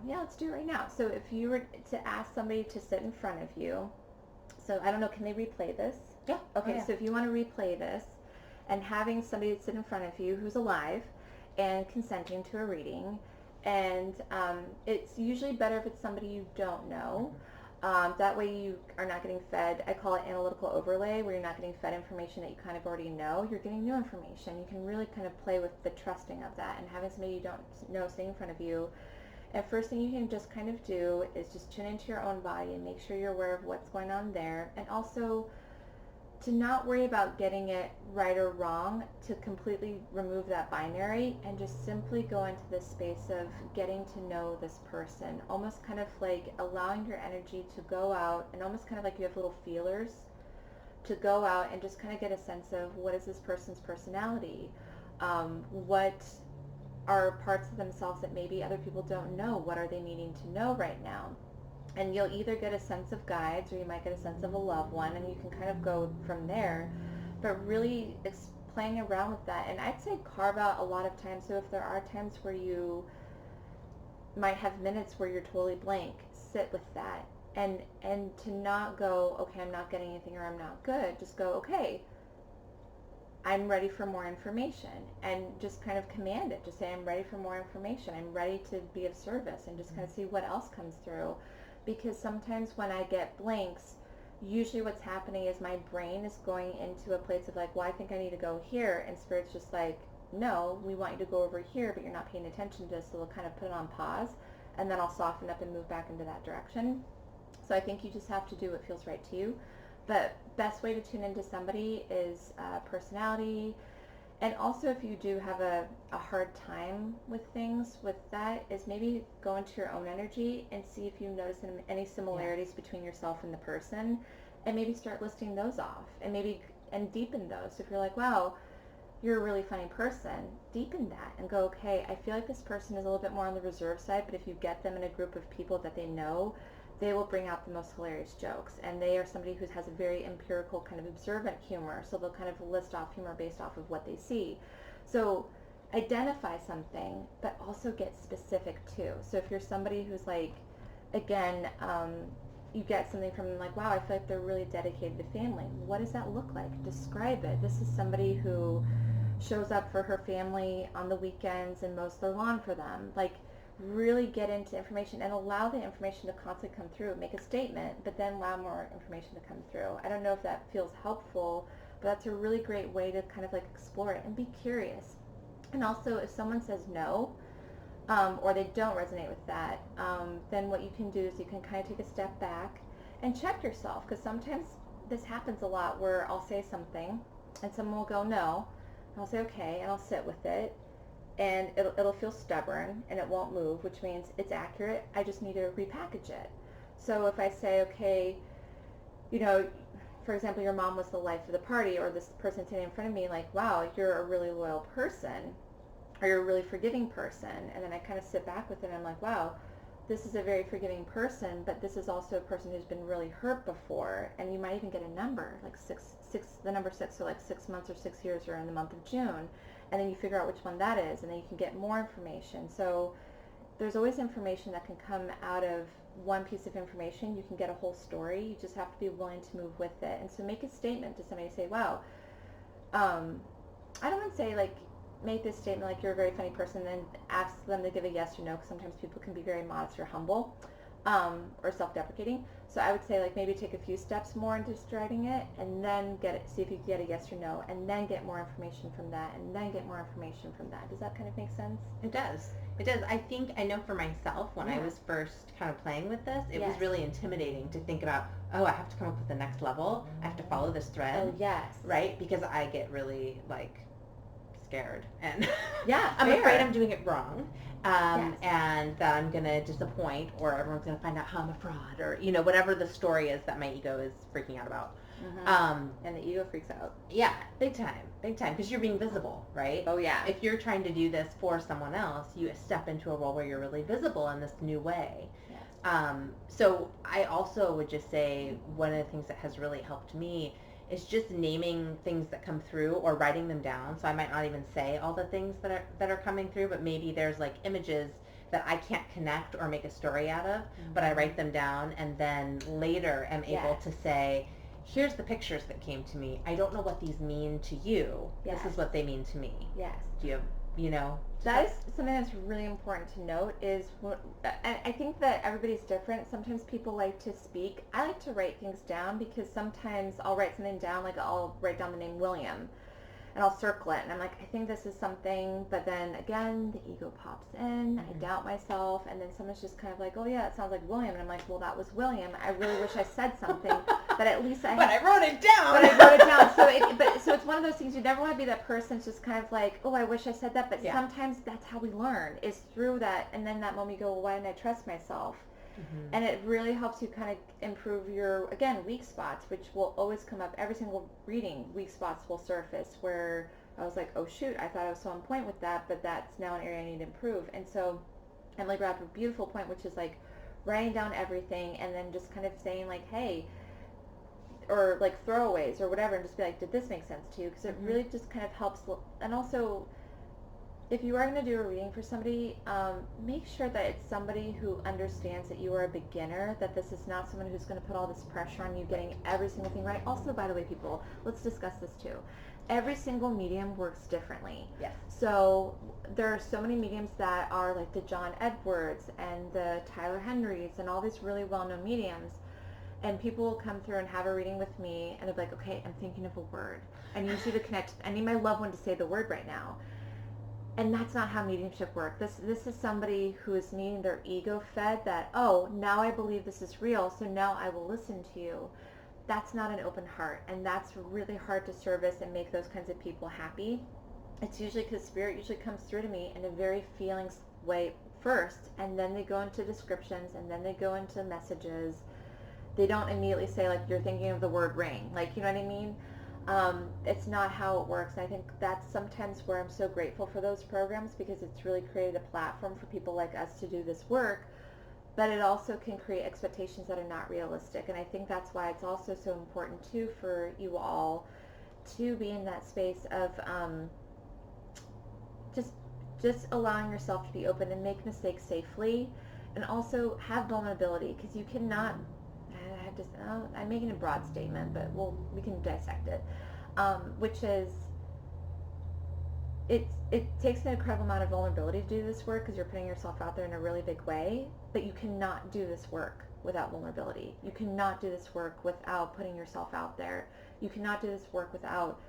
let's do it right now. So if you were to ask somebody to sit in front of you, so I don't know, can they replay this? Yeah. Okay, Oh, yeah. So if you want to replay this, and having somebody sit in front of you who's alive and consenting to a reading, and it's usually better if it's somebody you don't know. That way you are not getting fed, I call it analytical overlay, where you're not getting fed information that you kind of already know. You're getting new information. You can really kind of play with the trusting of that, and having somebody you don't know sitting in front of you. And first thing you can just kind of do is just tune into your own body and make sure you're aware of what's going on there, and also to not worry about getting it right or wrong, to completely remove that binary and just simply go into this space of getting to know this person, almost kind of like allowing your energy to go out, and almost kind of like you have little feelers to go out and just kind of get a sense of, what is this person's personality, what are parts of themselves that maybe other people don't know, what are they needing to know right now. And you'll either get a sense of guides, or you might get a sense of a loved one, and you can kind of go from there. But really playing around with that. And I'd say carve out a lot of time. So if there are times where you might have minutes where you're totally blank, sit with that. And to not go, okay, I'm not getting anything, or I'm not good. Just go, okay, I'm ready for more information, and just kind of command it. Just say, I'm ready for more information. I'm ready to be of service, and just kind of see what else comes through. Because sometimes when I get blanks, usually what's happening is my brain is going into a place of like, well, I think I need to go here, and Spirit's just like, no, we want you to go over here, but you're not paying attention to this, so we'll kind of put it on pause, and then I'll soften up and move back into that direction. So I think you just have to do what feels right to you. But best way to tune into somebody is personality. And also, if you do have a hard time with things, with that, is maybe go into your own energy and see if you notice any similarities between yourself and the person, and maybe start listing those off, and deepen those. So if you're like, wow, you're a really funny person, deepen that and go, okay, I feel like this person is a little bit more on the reserve side, but if you get them in a group of people that they know, they will bring out the most hilarious jokes, and they are somebody who has a very empirical kind of observant humor, so they'll kind of list off humor based off of what they see. So identify something, but also get specific too. So if you're somebody who's like, again, you get something from them like, wow, I feel like they're really dedicated to family. What does that look like? Describe it. This is somebody who shows up for her family on the weekends and mows their lawn for them. Like, really get into information and allow the information to constantly come through. Make a statement, but then allow more information to come through. I don't know if that feels helpful, but that's a really great way to kind of like explore it and be curious. And also, if someone says no, or they don't resonate with that, then what you can do is you can kind of take a step back and check yourself, because sometimes this happens a lot where I'll say something and someone will go no, and I'll say okay, and I'll sit with it, and it'll feel stubborn and it won't move, which means it's accurate. I just need to repackage it. So if I say, okay, you know, for example, your mom was the life of the party, or this person sitting in front of me, like, wow, you're a really loyal person, or you're a really forgiving person. And then I kind of sit back with it and I'm like, wow, this is a very forgiving person, but this is also a person who's been really hurt before. And you might even get a number, like the number 6, so like 6 months or 6 years, or in the month of June. And then you figure out which one that is, and then you can get more information. So there's always information that can come out of one piece of information. You can get a whole story. You just have to be willing to move with it. And so make a statement to somebody. Say, wow, I don't want to say like, make this statement like you're a very funny person, then ask them to give a yes or no, because sometimes people can be very modest or humble, or self-deprecating. So I would say like maybe take a few steps more into starting it, and then see if you can get a yes or no, and then get more information from that, and then get more information from that. Does that kind of make sense? It does. It does. I know for myself, when I was first kind of playing with this, it was really intimidating to think about, oh, I have to come up with the next level. I have to follow this thread. Oh, yes. Right? Because I get really like scared, and yeah, I'm fair. afraid I'm doing it wrong, and that I'm gonna disappoint, or everyone's gonna find out how I'm a fraud, or you know, whatever the story is that my ego is freaking out about. And the ego freaks out. Yeah, big time, because you're being visible, right? Oh yeah. If you're trying to do this for someone else, you step into a role where you're really visible in this new way. Yes. So I also would just say one of the things that has really helped me is just naming things that come through, or writing them down. So I might not even say all the things that are coming through, but maybe there's like images that I can't connect or make a story out of, but I write them down, and then later am able to say, here's the pictures that came to me. I don't know what these mean to you. Yes. This is what they mean to me. Yes. Do you have, you know? That is something that's really important to note, is I think that everybody's different. Sometimes people like to speak. I like to write things down, because sometimes I'll write something down, like I'll write down the name William, and I'll circle it, and I'm like, I think this is something, but then again, the ego pops in, I doubt myself, and then someone's just kind of like, oh yeah, it sounds like William, and I'm like, well, that was William. I really wish I said something, but at least I wrote it down. But I wrote it down. So it's one of those things, you never want to be that person that's just kind of like, oh, I wish I said that, but sometimes that's how we learn, is through that, and then that moment you go, well, why didn't I trust myself? And it really helps you kind of improve your, again, weak spots, which will always come up. Every single reading, weak spots will surface, where I was like, oh shoot, I thought I was so on point with that, but that's now an area I need to improve. And so Emily brought up a beautiful point, which is like writing down everything, and then just kind of saying like, hey, or like throwaways or whatever, and just be like, did this make sense to you? Because it really just kind of helps. And also, if you are going to do a reading for somebody, make sure that it's somebody who understands that you are a beginner, that this is not someone who's going to put all this pressure on you getting every single thing right. Also, by the way, people, let's discuss this too. Every single medium works differently. Yes. So there are so many mediums that are like the John Edwards and the Tyler Henrys and all these really well-known mediums. And people will come through and have a reading with me, and they're like, okay, I'm thinking of a word. I need you to connect. I need my loved one to say the word right now. And that's not how mediumship works. This is somebody who is needing their ego fed, that, oh, now I believe this is real, so now I will listen to you. That's not an open heart, and that's really hard to service and make those kinds of people happy. It's usually because spirit usually comes through to me in a very feelings way first, and then they go into descriptions, and then they go into messages. They don't immediately say, like, you're thinking of the word ring. Like, you know what I mean? It's not how it works. And I think that's sometimes where I'm so grateful for those programs, because it's really created a platform for people like us to do this work, but it also can create expectations that are not realistic. And I think that's why it's also so important too for you all to be in that space of just just allowing yourself to be open and make mistakes safely, and also have vulnerability, because you cannot, I have to, I'm making a broad statement, but we can dissect it, which is, it takes an incredible amount of vulnerability to do this work, because you're putting yourself out there in a really big way, but you cannot do this work without vulnerability. You cannot do this work without putting yourself out there. You cannot do this work without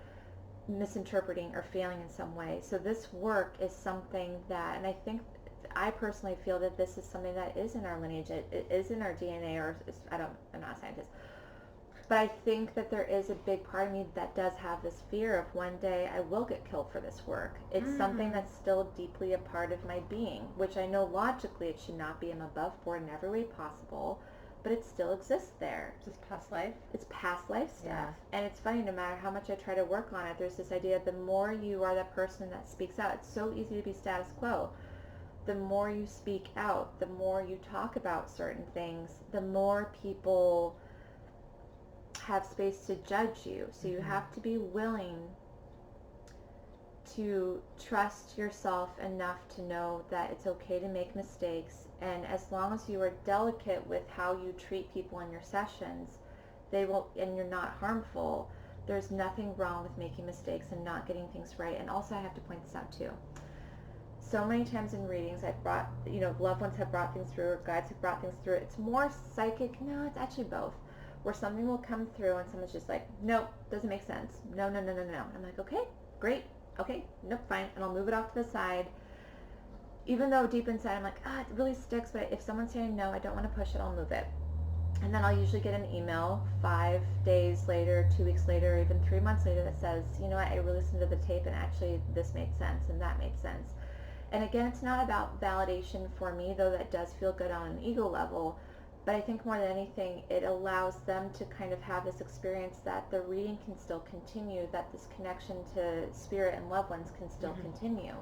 misinterpreting or failing in some way. So this work is something that, and I personally feel that this is something that is in our lineage. It is in our DNA, or I'm not a scientist, but I think that there is a big part of me that does have this fear of one day I will get killed for this work. It's something that's still deeply a part of my being, which I know logically it should not be. I'm above board in every way possible, but it still exists there. It's past life. It's past life stuff. Yeah. And it's funny, no matter how much I try to work on it, there's this idea, the more you are that person that speaks out, it's so easy to be status quo. The more you speak out, the more you talk about certain things, the more people have space to judge you. So you have to be willing to trust yourself enough to know that it's okay to make mistakes, and as long as you are delicate with how you treat people in your sessions, they will, and you're not harmful, there's nothing wrong with making mistakes and not getting things right. And also, I have to point this out too, so many times in readings I've brought, loved ones have brought things through, or guides have brought things through. It's more psychic, no, it's actually both, where something will come through and someone's just like, nope, doesn't make sense, no. I'm like, okay, great, okay, nope, fine, and I'll move it off to the side, even though deep inside I'm like, it really sticks, but if someone's saying no, I don't want to push it, I'll move it. And then I'll usually get an email 5 days later, 2 weeks later, or even 3 months later that says, you know what, I re-listened to the tape and actually this made sense and that made sense. And again, it's not about validation for me, though that does feel good on an ego level, but I think more than anything, it allows them to kind of have this experience that the reading can still continue, that this connection to spirit and loved ones can still continue.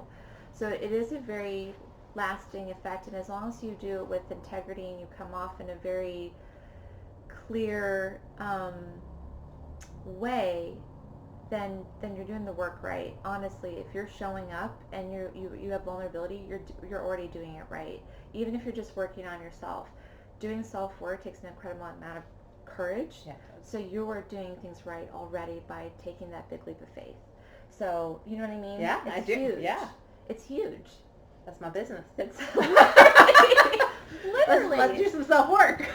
So it is a very lasting effect, and as long as you do it with integrity and you come off in a very clear way, then you're doing the work right. Honestly, if you're showing up and you have vulnerability, you're already doing it right. Even if you're just working on yourself, doing self-work takes an incredible amount of courage. Yeah. So you are doing things right already by taking that big leap of faith. So you know what I mean? Yeah, it's I do. Huge. Yeah, it's huge. That's my business. It's literally. Let's do some self-work.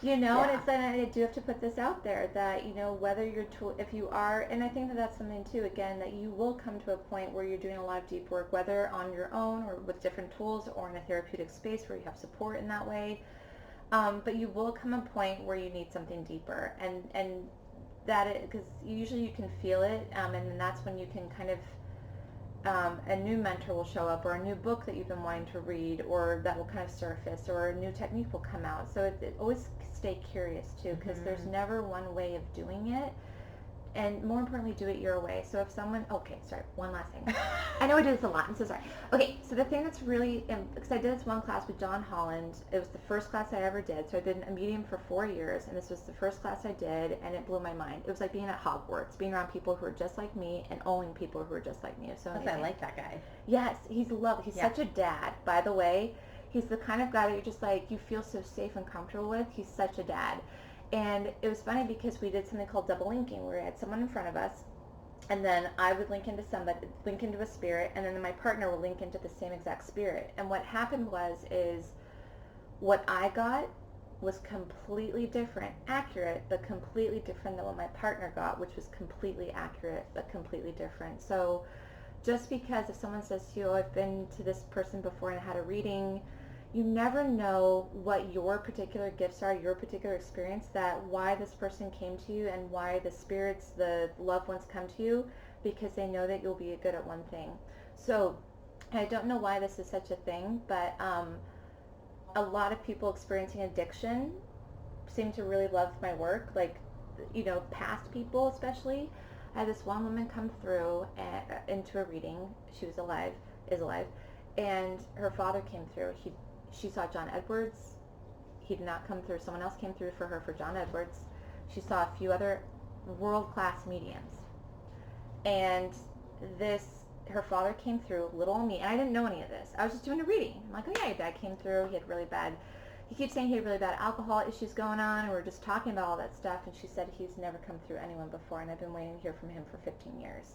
Yes. And Yeah. I do have to put this out there that, whether you're, if you are, and I think that that's something too, again, that you will come to a point where you're doing a lot of deep work, whether on your own or with different tools or in a therapeutic space where you have support in that way. But you will come a point where you need something deeper, and that, because usually you can feel it, and then that's when you can kind of, a new mentor will show up, or a new book that you've been wanting to read, or that will kind of surface, or a new technique will come out. So it always stay curious too, because there's never one way of doing it, and more importantly, do it your way. So if someone, one last thing. I know I do this a lot, I'm so sorry. Okay, so the thing that's really, because I did this one class with John Holland, it was the first class I ever did, so I've been a medium for 4 years, and this was the first class I did, and it blew my mind. It was like being at Hogwarts, being around people who are just like me, and owning people who are just like me. It was so amazing. I like that guy. Yes, he's lovely. He's such a dad, by the way. He's the kind of guy that you're just like, you feel so safe and comfortable with. He's such a dad. And it was funny because we did something called double linking, where we had someone in front of us, and then I would link into link into a spirit, and then my partner would link into the same exact spirit. And what happened is what I got was completely different, accurate, but completely different than what my partner got, which was completely accurate, but completely different. So just because if someone says to you, I've been to this person before and had a reading, you never know what your particular gifts are, your particular experience, that why this person came to you and why the spirits, the loved ones come to you, because they know that you'll be good at one thing. So I don't know why this is such a thing, but a lot of people experiencing addiction seem to really love my work, like, past people especially. I had this one woman come through into a reading. She was alive, is alive, and her father came through. She saw John Edwards. He did not come through. Someone else came through for her for John Edwards. She saw a few other world-class mediums. And this her father came through, little on me, and I didn't know any of this. I was just doing a reading. I'm like, oh yeah, your dad came through. He keeps saying he had really bad alcohol issues going on, and we're just talking about all that stuff. And she said he's never come through anyone before, and I've been waiting to hear from him for 15 years.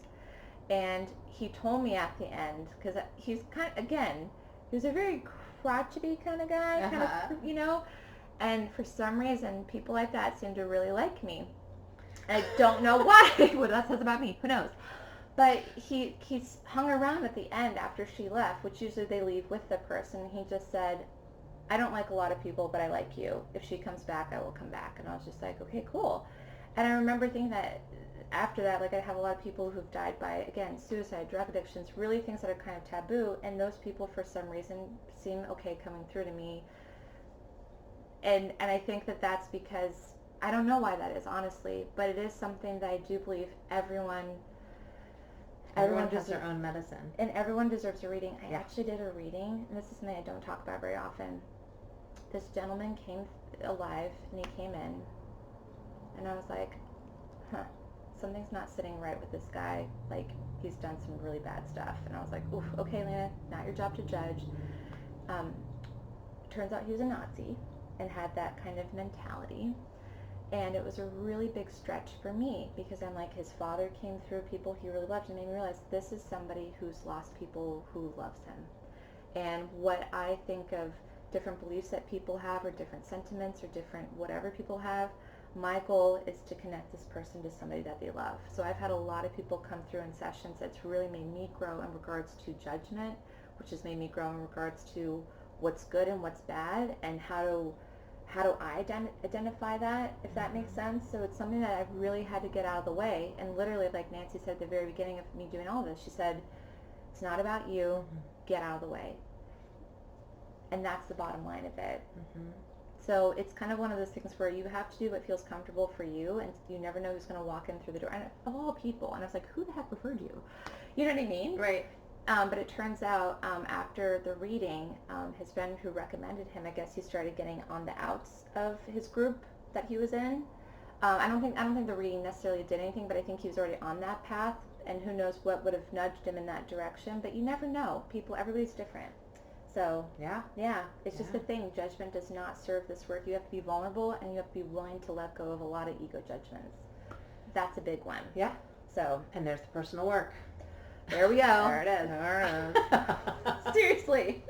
And he told me at the end, because he's kind of, again, he was a very crotchety kind of guy, kind of, and for some reason, people like that seem to really like me. I don't know why. What that says about me, who knows? But he's hung around at the end after she left, which usually they leave with the person. He just said, I don't like a lot of people, but I like you. If she comes back, I will come back. And I was just like, okay, cool. And I remember thinking that after that, like, I have a lot of people who've died by, again, suicide, drug addictions, really things that are kind of taboo. And those people, for some reason, seem okay coming through to me. And I think that that's because, I don't know why that is, honestly, but it is something that I do believe everyone has their own medicine. And everyone deserves a reading. I actually did a reading, and this is something I don't talk about very often. This gentleman came alive, and he came in, and I was like, something's not sitting right with this guy. Like, he's done some really bad stuff. And I was like, oof, okay, Lena, not your job to judge. Turns out he was a Nazi and had that kind of mentality. And it was a really big stretch for me, because I'm like, his father came through, people he really loved, and made me realize this is somebody who's lost people who loves him. And what I think of different beliefs that people have, or different sentiments, or different whatever people have, my goal is to connect this person to somebody that they love. So I've had a lot of people come through in sessions that's really made me grow in regards to judgment, which has made me grow in regards to what's good and what's bad, and how do I identify that, if that makes sense. So it's something that I've really had to get out of the way. And literally, like Nancy said at the very beginning of me doing all this, she said, it's not about you, get out of the way. And that's the bottom line of it. So it's kind of one of those things where you have to do what feels comfortable for you, and you never know who's going to walk in through the door. And of all people, and I was like, who the heck referred you? You know what I mean? Right. But it turns out after the reading, his friend who recommended him, I guess he started getting on the outs of his group that he was in. I don't think the reading necessarily did anything, but I think he was already on that path, and who knows what would have nudged him in that direction. But you never know. Everybody's different. So yeah, it's just the thing. Judgment does not serve this work. You have to be vulnerable, and you have to be willing to let go of a lot of ego judgments. That's a big one. Yeah. So, and there's the personal work. There we go. There it is. Seriously.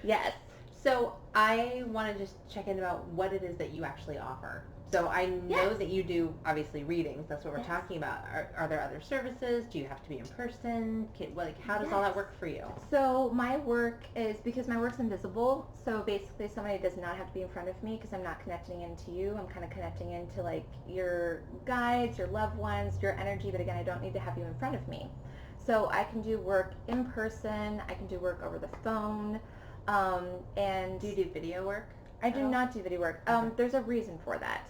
Yes. So I want to just check in about what it is that you actually offer. So I know that you do, obviously, readings. That's what we're talking about. Are there other services? Do you have to be in person? How does all that work for you? So my work is, because my work's invisible, so basically somebody does not have to be in front of me, because I'm not connecting into you. I'm kind of connecting into, like, your guides, your loved ones, your energy, but again, I don't need to have you in front of me. So I can do work in person, I can do work over the phone, and... Do you do video work? I do not do video work. There's a reason for that,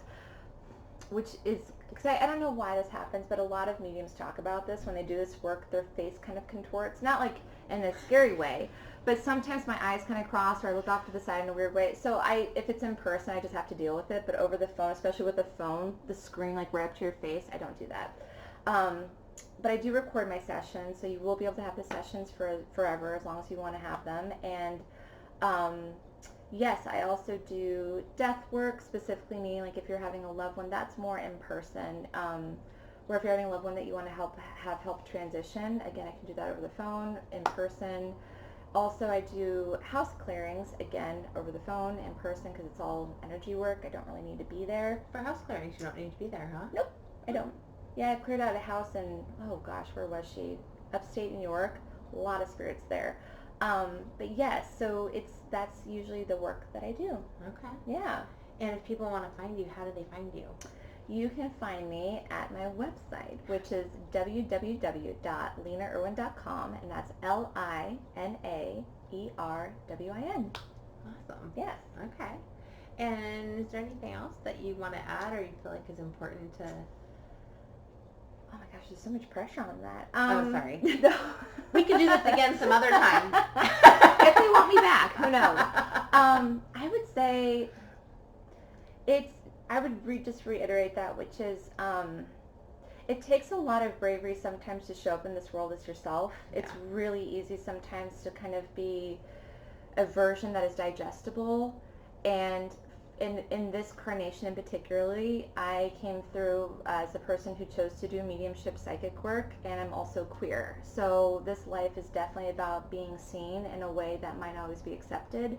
which is, because I don't know why this happens, but a lot of mediums talk about this. When they do this work, their face kind of contorts, not like in a scary way, but sometimes my eyes kind of cross, or I look off to the side in a weird way. So if it's in person, I just have to deal with it, but over the phone, especially with the phone, the screen like right up to your face, I don't do that. But I do record my sessions, so you will be able to have the sessions for forever, as long as you want to have them. And yes, I also do death work, specifically meaning, like, if you're having a loved one, that's more in person. Or if you're having a loved one that you want to have help transition, again, I can do that over the phone, in person. Also, I do house clearings, again, over the phone, in person, because it's all energy work. I don't really need to be there. For house clearings, you don't need to be there, huh? Nope, I don't. Yeah, I cleared out a house in, oh gosh, where was she? Upstate New York. A lot of spirits there. But yes, so that's usually the work that I do. Okay. Yeah. And if people want to find you, how do they find you? You can find me at my website, which is www.lenaerwin.com, and that's LINAERWIN. Awesome. Yes. Okay. And is there anything else that you want to add, or you feel like is important to... Oh my gosh, there's so much pressure on that. Oh, sorry. No. We could do this again some other time. If they want me back, who knows? I would say I would just reiterate that, which is, It takes a lot of bravery sometimes to show up in this world as yourself. It's Yeah. really easy sometimes to kind of be a version that is digestible. And in this carnation in particularly, I came through as a person who chose to do mediumship psychic work, and I'm also queer. So this life is definitely about being seen in a way that might not always be accepted.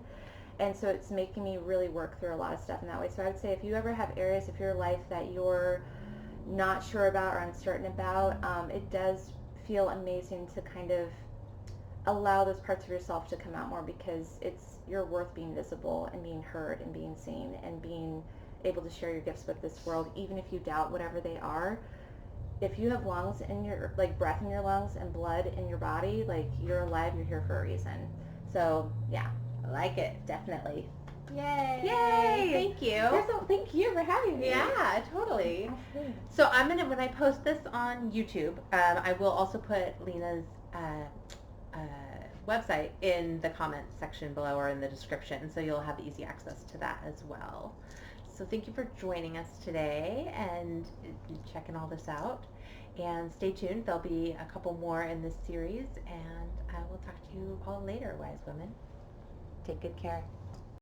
And so it's making me really work through a lot of stuff in that way. So I would say if you ever have areas of your life that you're not sure about or uncertain about, it does feel amazing to kind of allow those parts of yourself to come out more, because it's your worth being visible and being heard and being seen and being able to share your gifts with this world, even if you doubt whatever they are. If you have lungs in your, like breath in your lungs and blood in your body, like you're alive, you're here for a reason. So yeah, I like it. definitely. Yay! Yay! Thank you. Thank you for having me. Yeah, totally. Absolutely. So I'm gonna, when I post this on YouTube, I will also put Lena's website in the comments section below or in the description, so you'll have easy access to that as well. So thank you for joining us today and checking all this out. And stay tuned. There'll be a couple more in this series, and I will talk to you all later, wise women. Take good care.